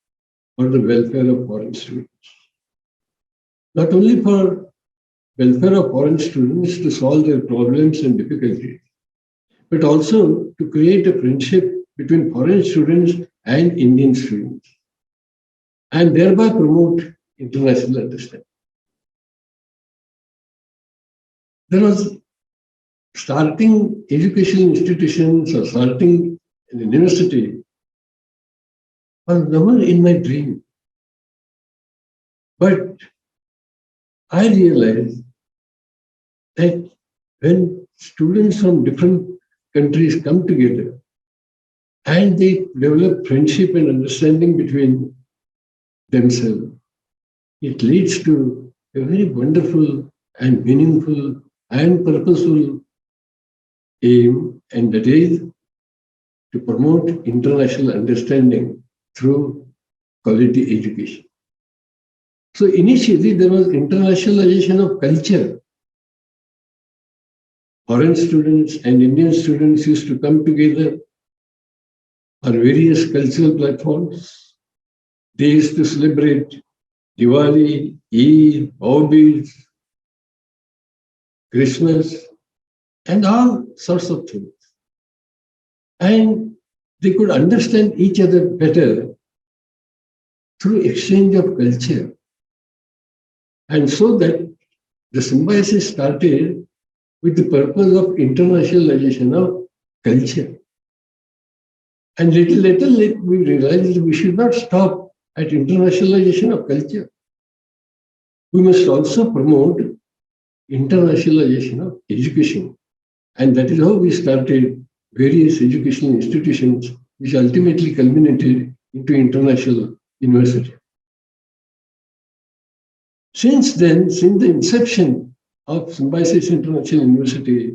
for the welfare of foreign students. Not only for welfare of foreign students to solve their problems and difficulties, but also to create a friendship between foreign students and Indian students, and thereby promote international understanding. There was starting educational institutions or starting an university was never in my dream. But I realized that when students from different countries come together and they develop friendship and understanding between themselves, it leads to a very wonderful and meaningful and purposeful aim, and that is to promote international understanding through quality education. So initially there was internationalization of culture. Foreign students and Indian students used to come together on various cultural platforms. They used to celebrate Diwali, Eid, Hobbies, Christmas, and all sorts of things. And they could understand each other better through exchange of culture. And so that the Symbiosis started with the purpose of internationalization of culture. And little later, we realized we should not stop at internationalization of culture. We must also promote internationalization of education. And that is how we started various educational institutions, which ultimately culminated into international university. Since then, since the inception of Symbiosis International University,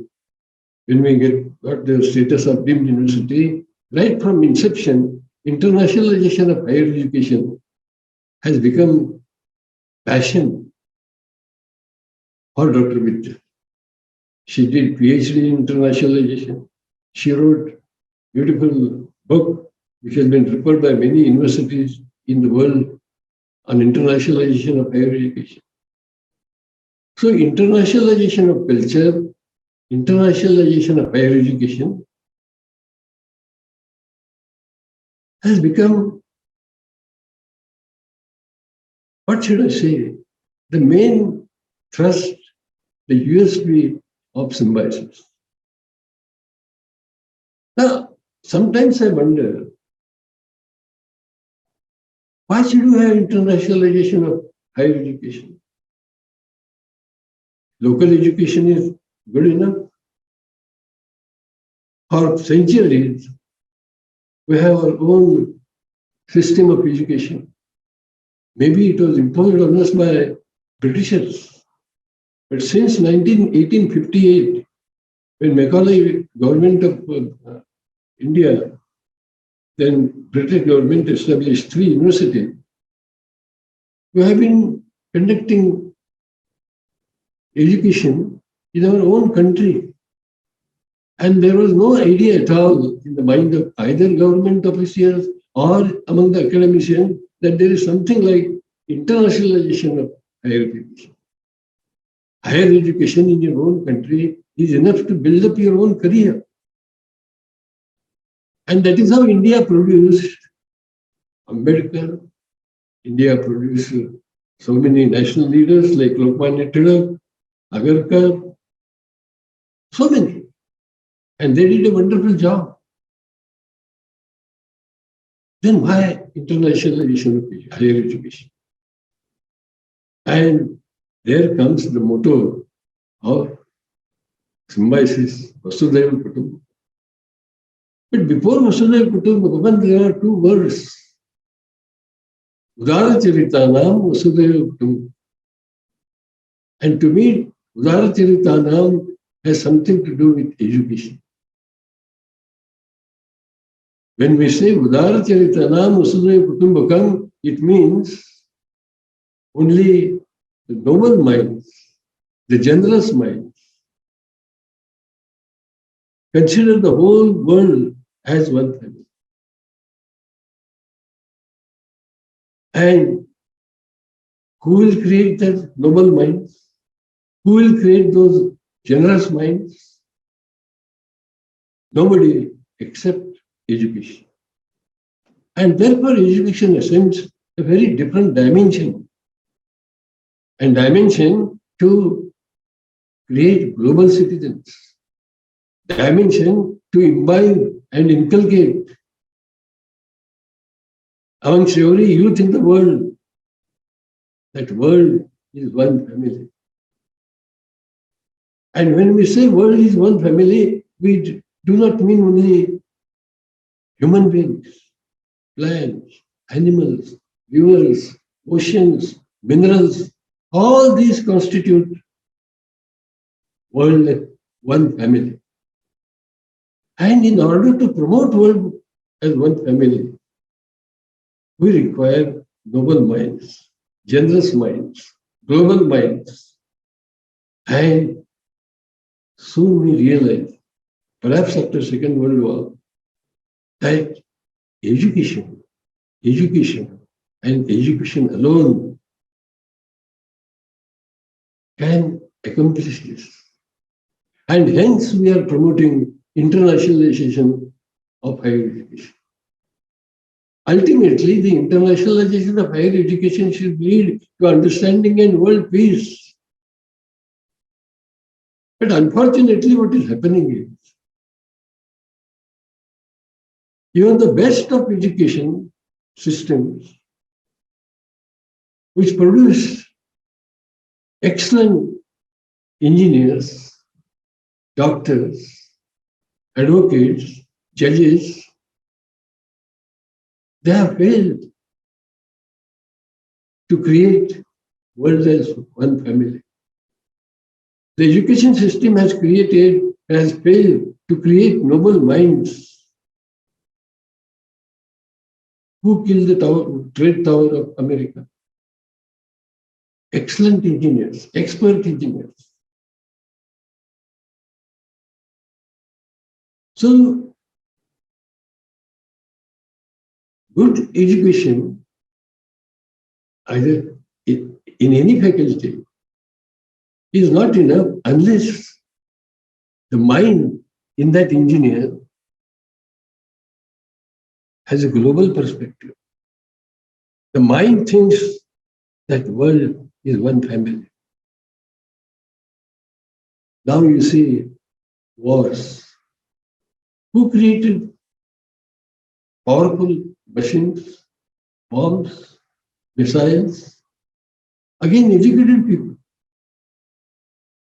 when we got the status of deemed university, right from inception, internationalization of higher education has become passion for Dr. Mittal. She did PhD in internationalization. She wrote a beautiful book which has been referred by many universities in the world on internationalization of higher education. So internationalization of culture, internationalization of higher education has become what should I say? The main thrust, the USP of symbiosis. Now, sometimes I wonder, why should you have internationalization of higher education? Local education is good enough. For centuries, we have our own system of education. Maybe it was imposed on us by Britishers. But since 1858, when Macaulay government of India, then British government established 3 universities, we have been conducting education in our own country. And there was no idea at all in the mind of either government officials or among the academicians that there is something like internationalization of higher education. Higher education in your own country is enough to build up your own career. And that is how India produced Ambedkar. India produced so many national leaders like Lokmanya Tilak, Agarkar, so many. And they did a wonderful job. Then why internationalization of higher education? And there comes the motto of symbiosis, Vasudhaiva Kutumbakam. But before Vasudhaiva Kutumbakam, there are 2 words. Udaracharitanam Vasudhaiva Kutumbakam. And to me, Udaracharitanam has something to do with education. When we say Udaracharitanam Vasudhaiva Kutumbakam, it means only the noble minds, the generous minds, consider the whole world as one family. And who will create that noble minds? Who will create those generous minds? Nobody except education. And therefore, education assumes a very different dimension. And dimension to create global citizens. Dimension to imbibe and inculcate amongst every youth in the world. That world is one family. And when we say world is one family, we do not mean only human beings, plants, animals, rivers, oceans, minerals. All these constitute world one family. And in order to promote world as one family, we require noble minds, generous minds, global minds. And soon we realize, perhaps after Second World War, that education and education alone can accomplish this. And hence we are promoting internationalization of higher education. Ultimately, the internationalization of higher education should lead to understanding and world peace. But unfortunately, what is happening is, even the best of education systems, which produce excellent engineers, doctors, advocates, judges, they have failed to create world as one family. The education system has failed to create noble minds who killed the Trade Tower of America. Excellent engineers, expert engineers. So, good education, either in any faculty, is not enough unless the mind in that engineer has a global perspective. The mind thinks that the world is one family. Now you see wars. Who created powerful machines, bombs, missiles? Again, educated people.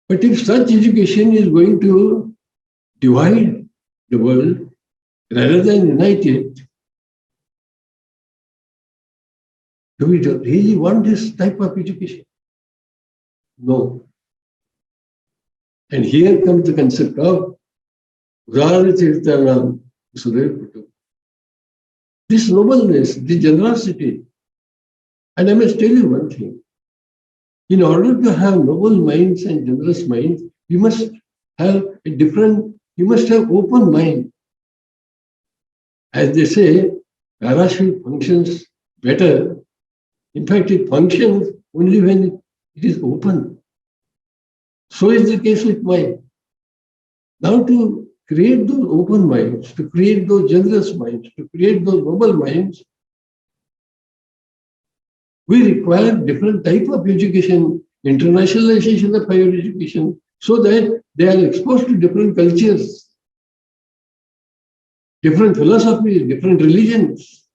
But if such education is going to divide the world rather than unite it, do we really want this type of education? No. And here comes the concept of Udara Sudhir. This nobleness, this generosity. And I must tell you one thing. In order to have noble minds and generous minds, you must have you must have open mind. As they say, parachute functions better. In fact, it functions only when it is open. So is the case with mind. Now to create those open minds, to create those generous minds, to create those noble minds, we require different type of education, internationalization of higher education, so that they are exposed to different cultures, different philosophies, different religions.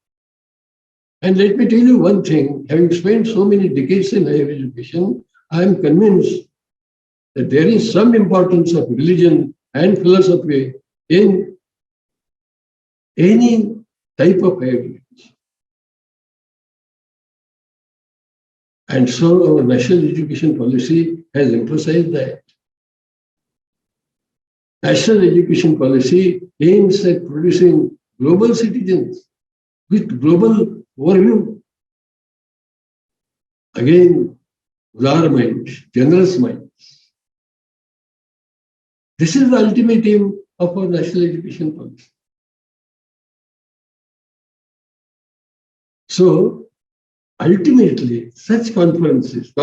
And let me tell you one thing, having spent so many decades in higher education, I am convinced that there is some importance of religion and philosophy in any type of higher education. And so our national education policy has emphasized that. National education policy aims at producing global citizens with global overview. Again, Udara minds, generous minds. This is the ultimate aim of our national education policy. So, ultimately, such conferences on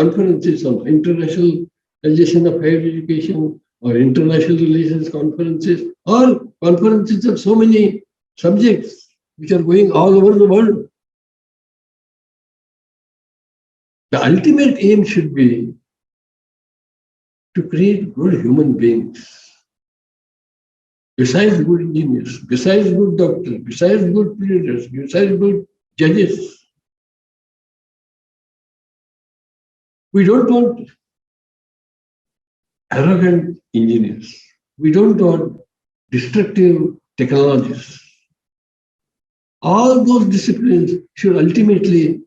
internationalization of higher education, or international relations conferences, or conferences of so many subjects which are going all over the world. The ultimate aim should be to create good human beings. Besides good engineers, besides good doctors, besides good leaders, besides good judges. We don't want arrogant engineers. We don't want destructive technologies. All those disciplines should ultimately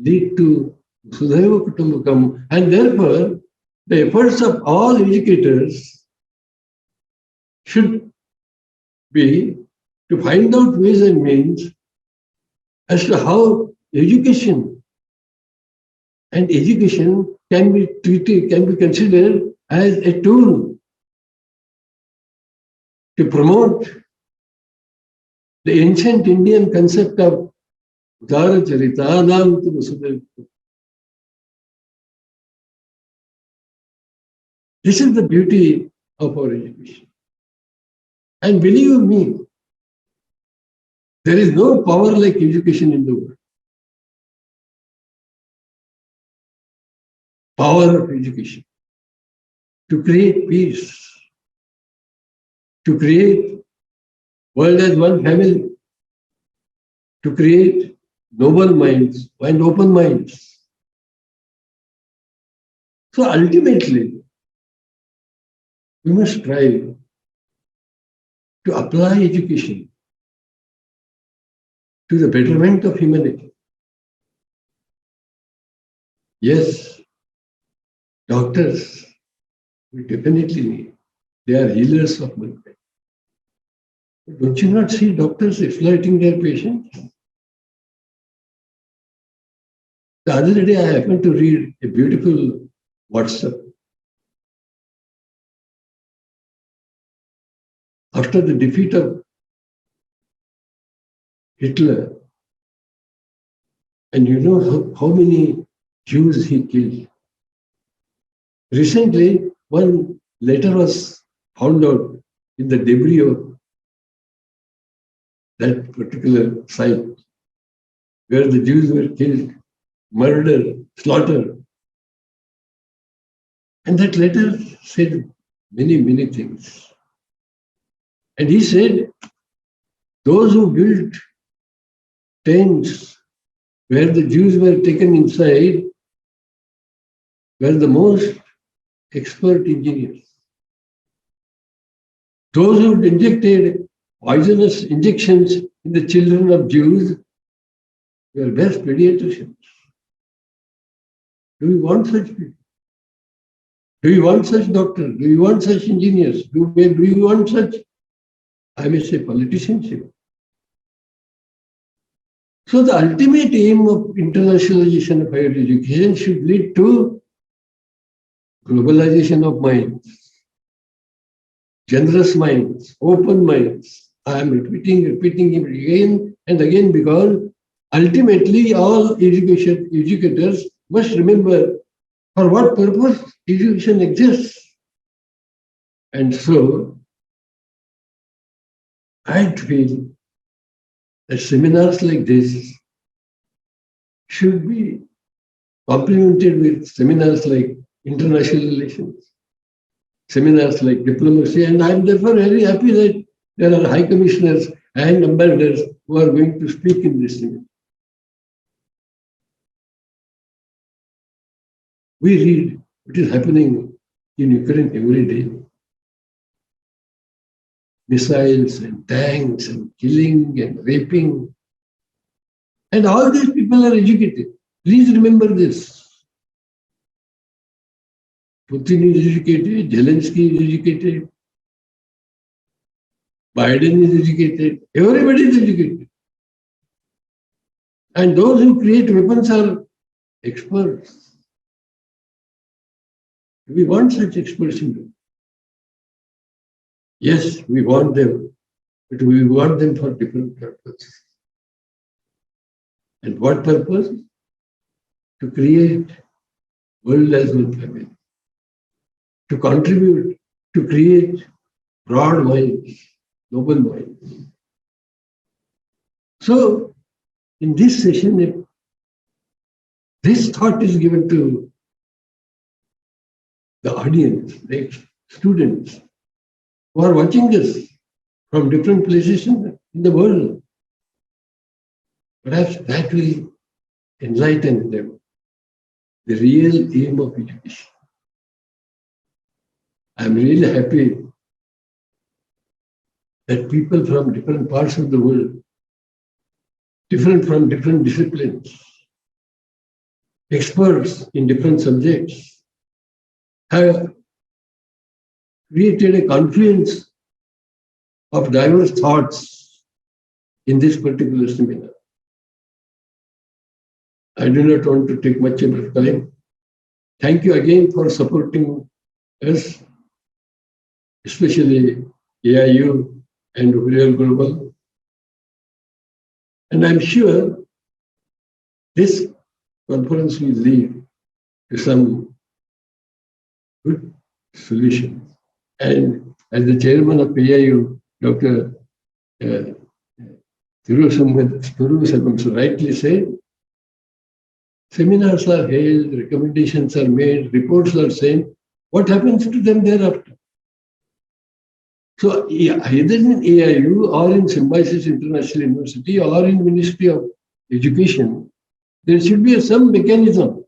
lead to Sudhaiva Kutumbakam, and therefore the efforts of all educators should be to find out ways and means as to how education can be treated, can be considered as a tool to promote the ancient Indian concept of Udara Charitanam to Vasudhaiva. This is the beauty of our education. And believe me, there is no power like education in the world. Power of education to create peace, to create world as one family, to create noble minds and open minds. So ultimately, we must strive to apply education to the betterment of humanity. Yes, doctors, we definitely need. They are healers of mankind. Don't you not see doctors exploiting their patients? The other day, I happened to read a beautiful WhatsApp. After the defeat of Hitler, and you know how many Jews he killed. Recently, one letter was found out in the debris of that particular site where the Jews were killed, murdered, slaughtered. And that letter said many, many things. And he said, those who built tents where the Jews were taken inside were the most expert engineers. Those who injected poisonous injections in the children of Jews were best pediatricians. Do we want such people? Do we want such doctors? Do we want such engineers? Do we want such, I may say, politicians? So the ultimate aim of internationalization of higher education should lead to globalization of minds, generous minds, open minds. I am repeating it again and again because ultimately all educators must remember for what purpose education exists. And so I feel that seminars like this should be complemented with seminars like international relations, seminars like diplomacy, and I am therefore very happy that there are high commissioners and ambassadors who are going to speak in this seminar. We read what is happening in Ukraine every day. Missiles and tanks and killing and raping. And all these people are educated. Please remember this. Putin is educated, Zelensky is educated, Biden is educated, everybody is educated. And those who create weapons are experts. We want such experts in them. Yes, we want them, but we want them for different purposes. And what purpose? To create world as one family. To contribute, to create broad minds, noble minds. So, in this session, if this thought is given to the audience, the students who are watching this from different places in the world, perhaps that will enlighten them the real aim of education. I'm really happy that people from different parts of the world, from different disciplines, experts in different subjects, have created a confluence of diverse thoughts in this particular seminar. I do not want to take much of your time. Thank you again for supporting us, especially AIU and Inaugural. And I'm sure this conference will lead to some good solutions. And as the chairman of AIU, Dr. Thirusam rightly said, seminars are held, recommendations are made, reports are sent. What happens to them thereafter? So either in AIU or in Symbiosis International University or in Ministry of Education, there should be some mechanism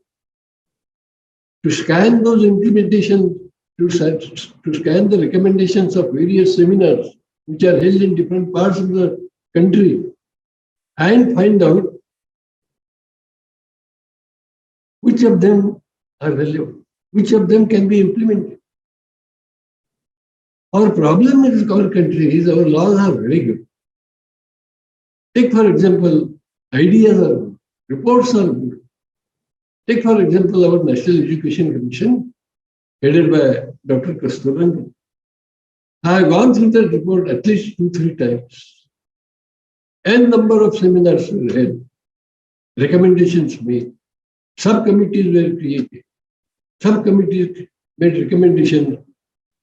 to scan those implementations, to scan the recommendations of various seminars which are held in different parts of the country and find out which of them are relevant, which of them can be implemented. Our problem in our country is our laws are very good. Take, for example, ideas are good, reports are good. Take, for example, our National Education Commission, headed by Dr. Kasturangan. I have gone through that report at least 2-3 times. N number of seminars were held, recommendations made, subcommittees were created, subcommittees made recommendations.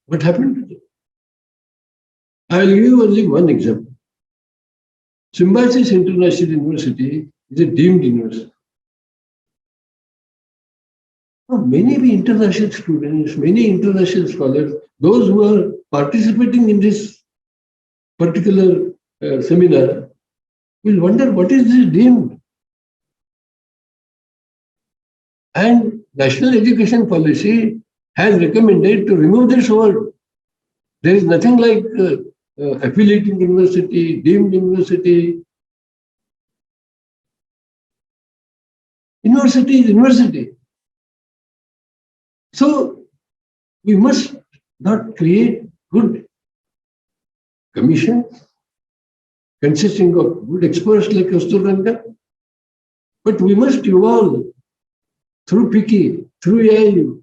What happened to them? I will give you only one example. Symbiosis International University is a deemed university. Many international students, many international scholars, those who are participating in this particular seminar will wonder what is this deemed. And National Education Policy has recommended to remove this word. There is nothing like affiliating university, deemed university. University is university. So we must not create good commissions consisting of good experts like Kasturanga, but we must evolve through PICI, through AIU,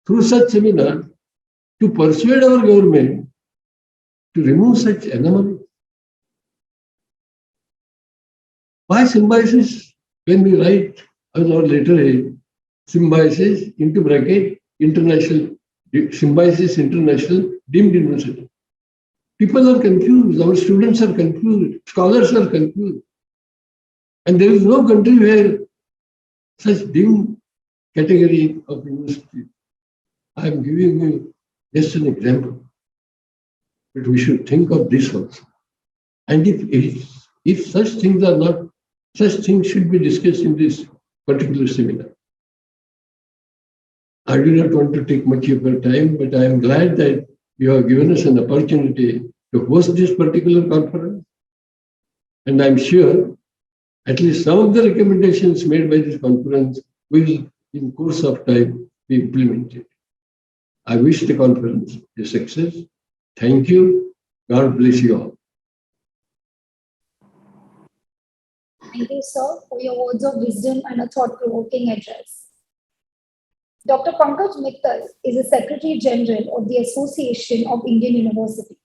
through such seminars to persuade our government to remove such anomalies. Why symbiosis? When we write as our letterhead, symbiosis into bracket international, symbiosis international deemed university. People are confused, our students are confused, scholars are confused. And there is no country where such deemed category of university. I am giving you just an example. But we should think of this also. And if such things are not, such things should be discussed in this particular seminar. I do not want to take much of your time, but I am glad that you have given us an opportunity to host this particular conference. And I'm sure at least some of the recommendations made by this conference will, in course of time, be implemented. I wish the conference a success. Thank you. God bless you all. Thank you, sir, for your words of wisdom and a thought-provoking address. Dr. Pankaj Mittal is the Secretary General of the Association of Indian Universities.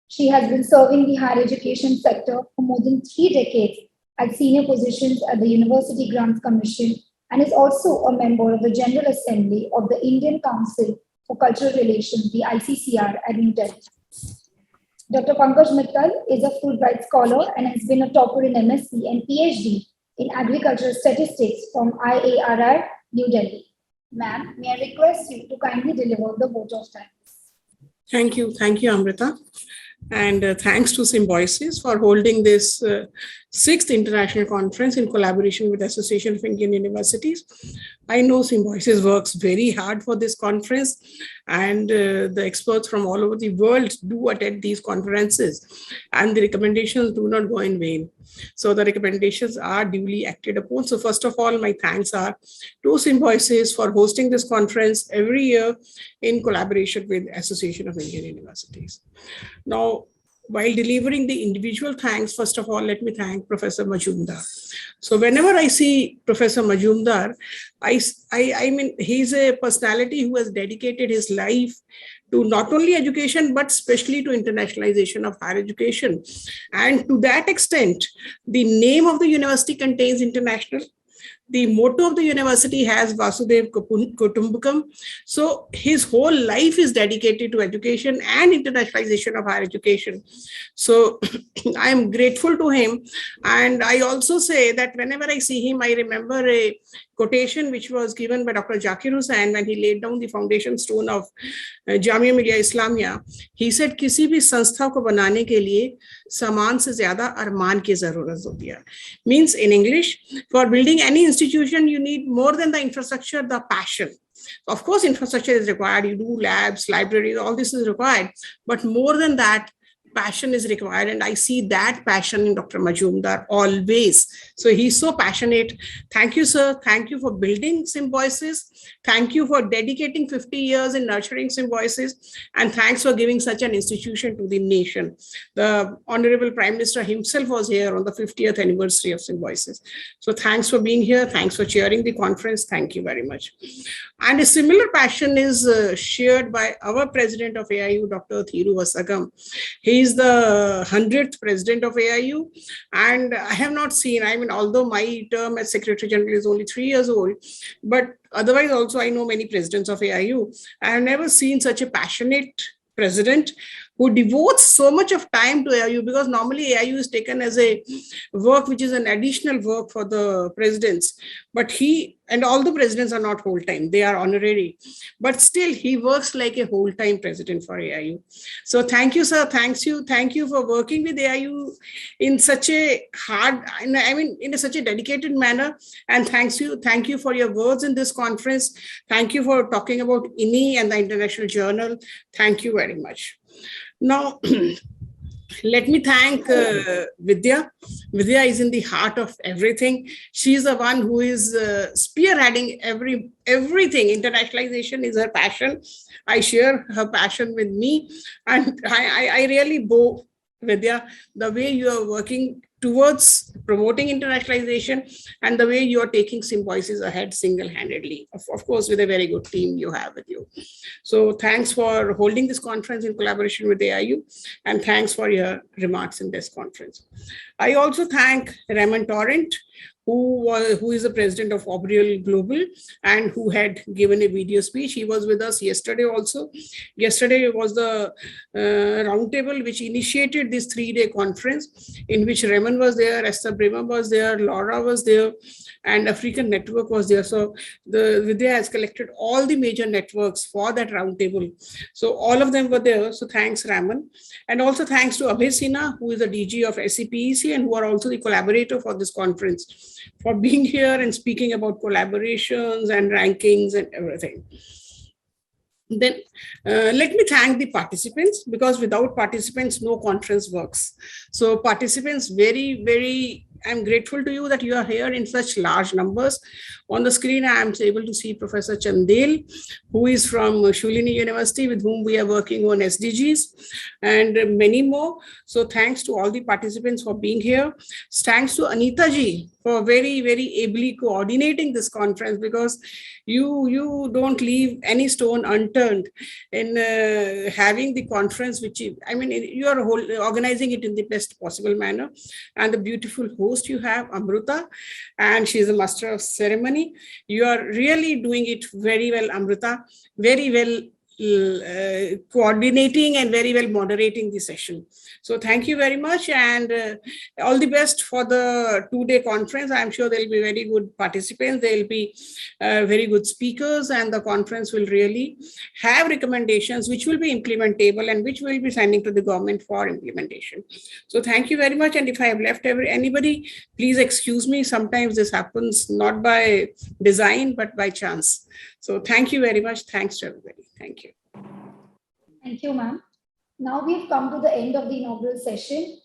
She has been serving the higher education sector for more than 3 decades at senior positions at the University Grants Commission and is also a member of the General Assembly of the Indian Council for Cultural Relations, the ICCR, at New Delhi. Dr. Pankaj Mittal is a Fulbright scholar and has been a topper in MSc and PhD in agricultural statistics from IARI, New Delhi. Ma'am, may I request you to kindly deliver the vote of thanks. Thank you, Amrita. And thanks to Symbiosis for holding this 6th International Conference in collaboration with the Association of Indian Universities. I know Symbiosis works very hard for this conference, and the experts from all over the world do attend these conferences, and the recommendations do not go in vain. So the recommendations are duly acted upon. So first of all, my thanks are to Symbiosis for hosting this conference every year in collaboration with the Association of Indian Universities. Now, while delivering the individual thanks, first of all, let me thank Professor Majumdar. So whenever I see Professor Majumdar, I mean, he's a personality who has dedicated his life to not only education, but especially to internationalization of higher education. And to that extent, the name of the university contains international. The motto of the university has Vasudev Kutumbakam. So his whole life is dedicated to education and internationalization of higher education. So I am grateful to him. And I also say that whenever I see him, I remember a quotation which was given by Dr. Zakir Hussain when he laid down the foundation stone of Jamia Millia Islamia. He said, किसी भी संस्था को बनाने के लिए सामान से ज़्यादा अरमान की ज़रूरत होती है. Means in English, for building any institution, you need more than the infrastructure, the passion. Of course, infrastructure is required. You do labs, libraries, all this is required. But more than that, passion is required, and I see that passion in Dr. Majumdar always. So he's so passionate. Thank you, sir. Thank you for building Symbiosis. Thank you for dedicating 50 years in nurturing Symbiosis, and thanks for giving such an institution to the nation. The Honorable Prime Minister himself was here on the 50th anniversary of Symbiosis. So thanks for being here. Thanks for chairing the conference. Thank you very much. And a similar passion is shared by our president of AIU, Dr. Thiru Vasagam. He is the 100th president of AIU, and I have not seen, I mean, although my term as Secretary General is only 3 years old, but otherwise also I know many presidents of AIU. I have never seen such a passionate president who devotes so much of time to AIU, because normally AIU is taken as a work which is an additional work for the presidents. But he, and all the presidents are not whole-time, they are honorary. But still, he works like a whole-time president for AIU. So thank you, sir. Thank you for working with AIU in such a hard, in such a dedicated manner. And thank you for your words in this conference. Thank you for talking about INI and the International Journal. Thank you very much. Now, let me thank Vidya. Vidya is in the heart of everything. She's the one who is spearheading everything. Internationalization is her passion. I share her passion with me. And I really bow, Vidya, the way you are working towards promoting internationalization and the way you are taking Symbiosis ahead single-handedly, of course, with a very good team you have with you. So thanks for holding this conference in collaboration with AIU, and thanks for your remarks in this conference. I also thank Raymond Torrent, who is the president of Obriel Global and who had given a video speech. He was with us yesterday also. Yesterday was the roundtable which initiated this 3-day conference, in which Raymond was there, Esther Bremer was there, Laura was there, and African Network was there. So the Vidya has collected all the major networks for that roundtable. So all of them were there. So thanks, Raman. And also thanks to Abhay Sinha, who is the DG of SEPEC and who are also the collaborator for this conference, for being here and speaking about collaborations and rankings and everything. Then let me thank the participants, because without participants, no conference works. So participants, I'm grateful to you that you are here in such large numbers. On the screen, I am able to see Professor Chandel, who is from Shulini University, with whom we are working on SDGs and many more. So thanks to all the participants for being here. Thanks to Anita ji for very, very ably coordinating this conference, because you don't leave any stone unturned in having the conference, which you are organizing it in the best possible manner. And the beautiful host you have, Amrita, and she is a master of ceremony. You are really doing it very well, Amrita, very well coordinating and very well moderating the session. So thank you very much, and all the best for the 2-day conference. I'm sure there'll be very good participants, there'll be very good speakers, and the conference will really have recommendations which will be implementable and which we'll be sending to the government for implementation. So thank you very much, and if I have left anybody, please excuse me. Sometimes this happens not by design but by chance. So thank you very much. Thanks to everybody. Thank you. Thank you, ma'am. Now we've come to the end of the inaugural session.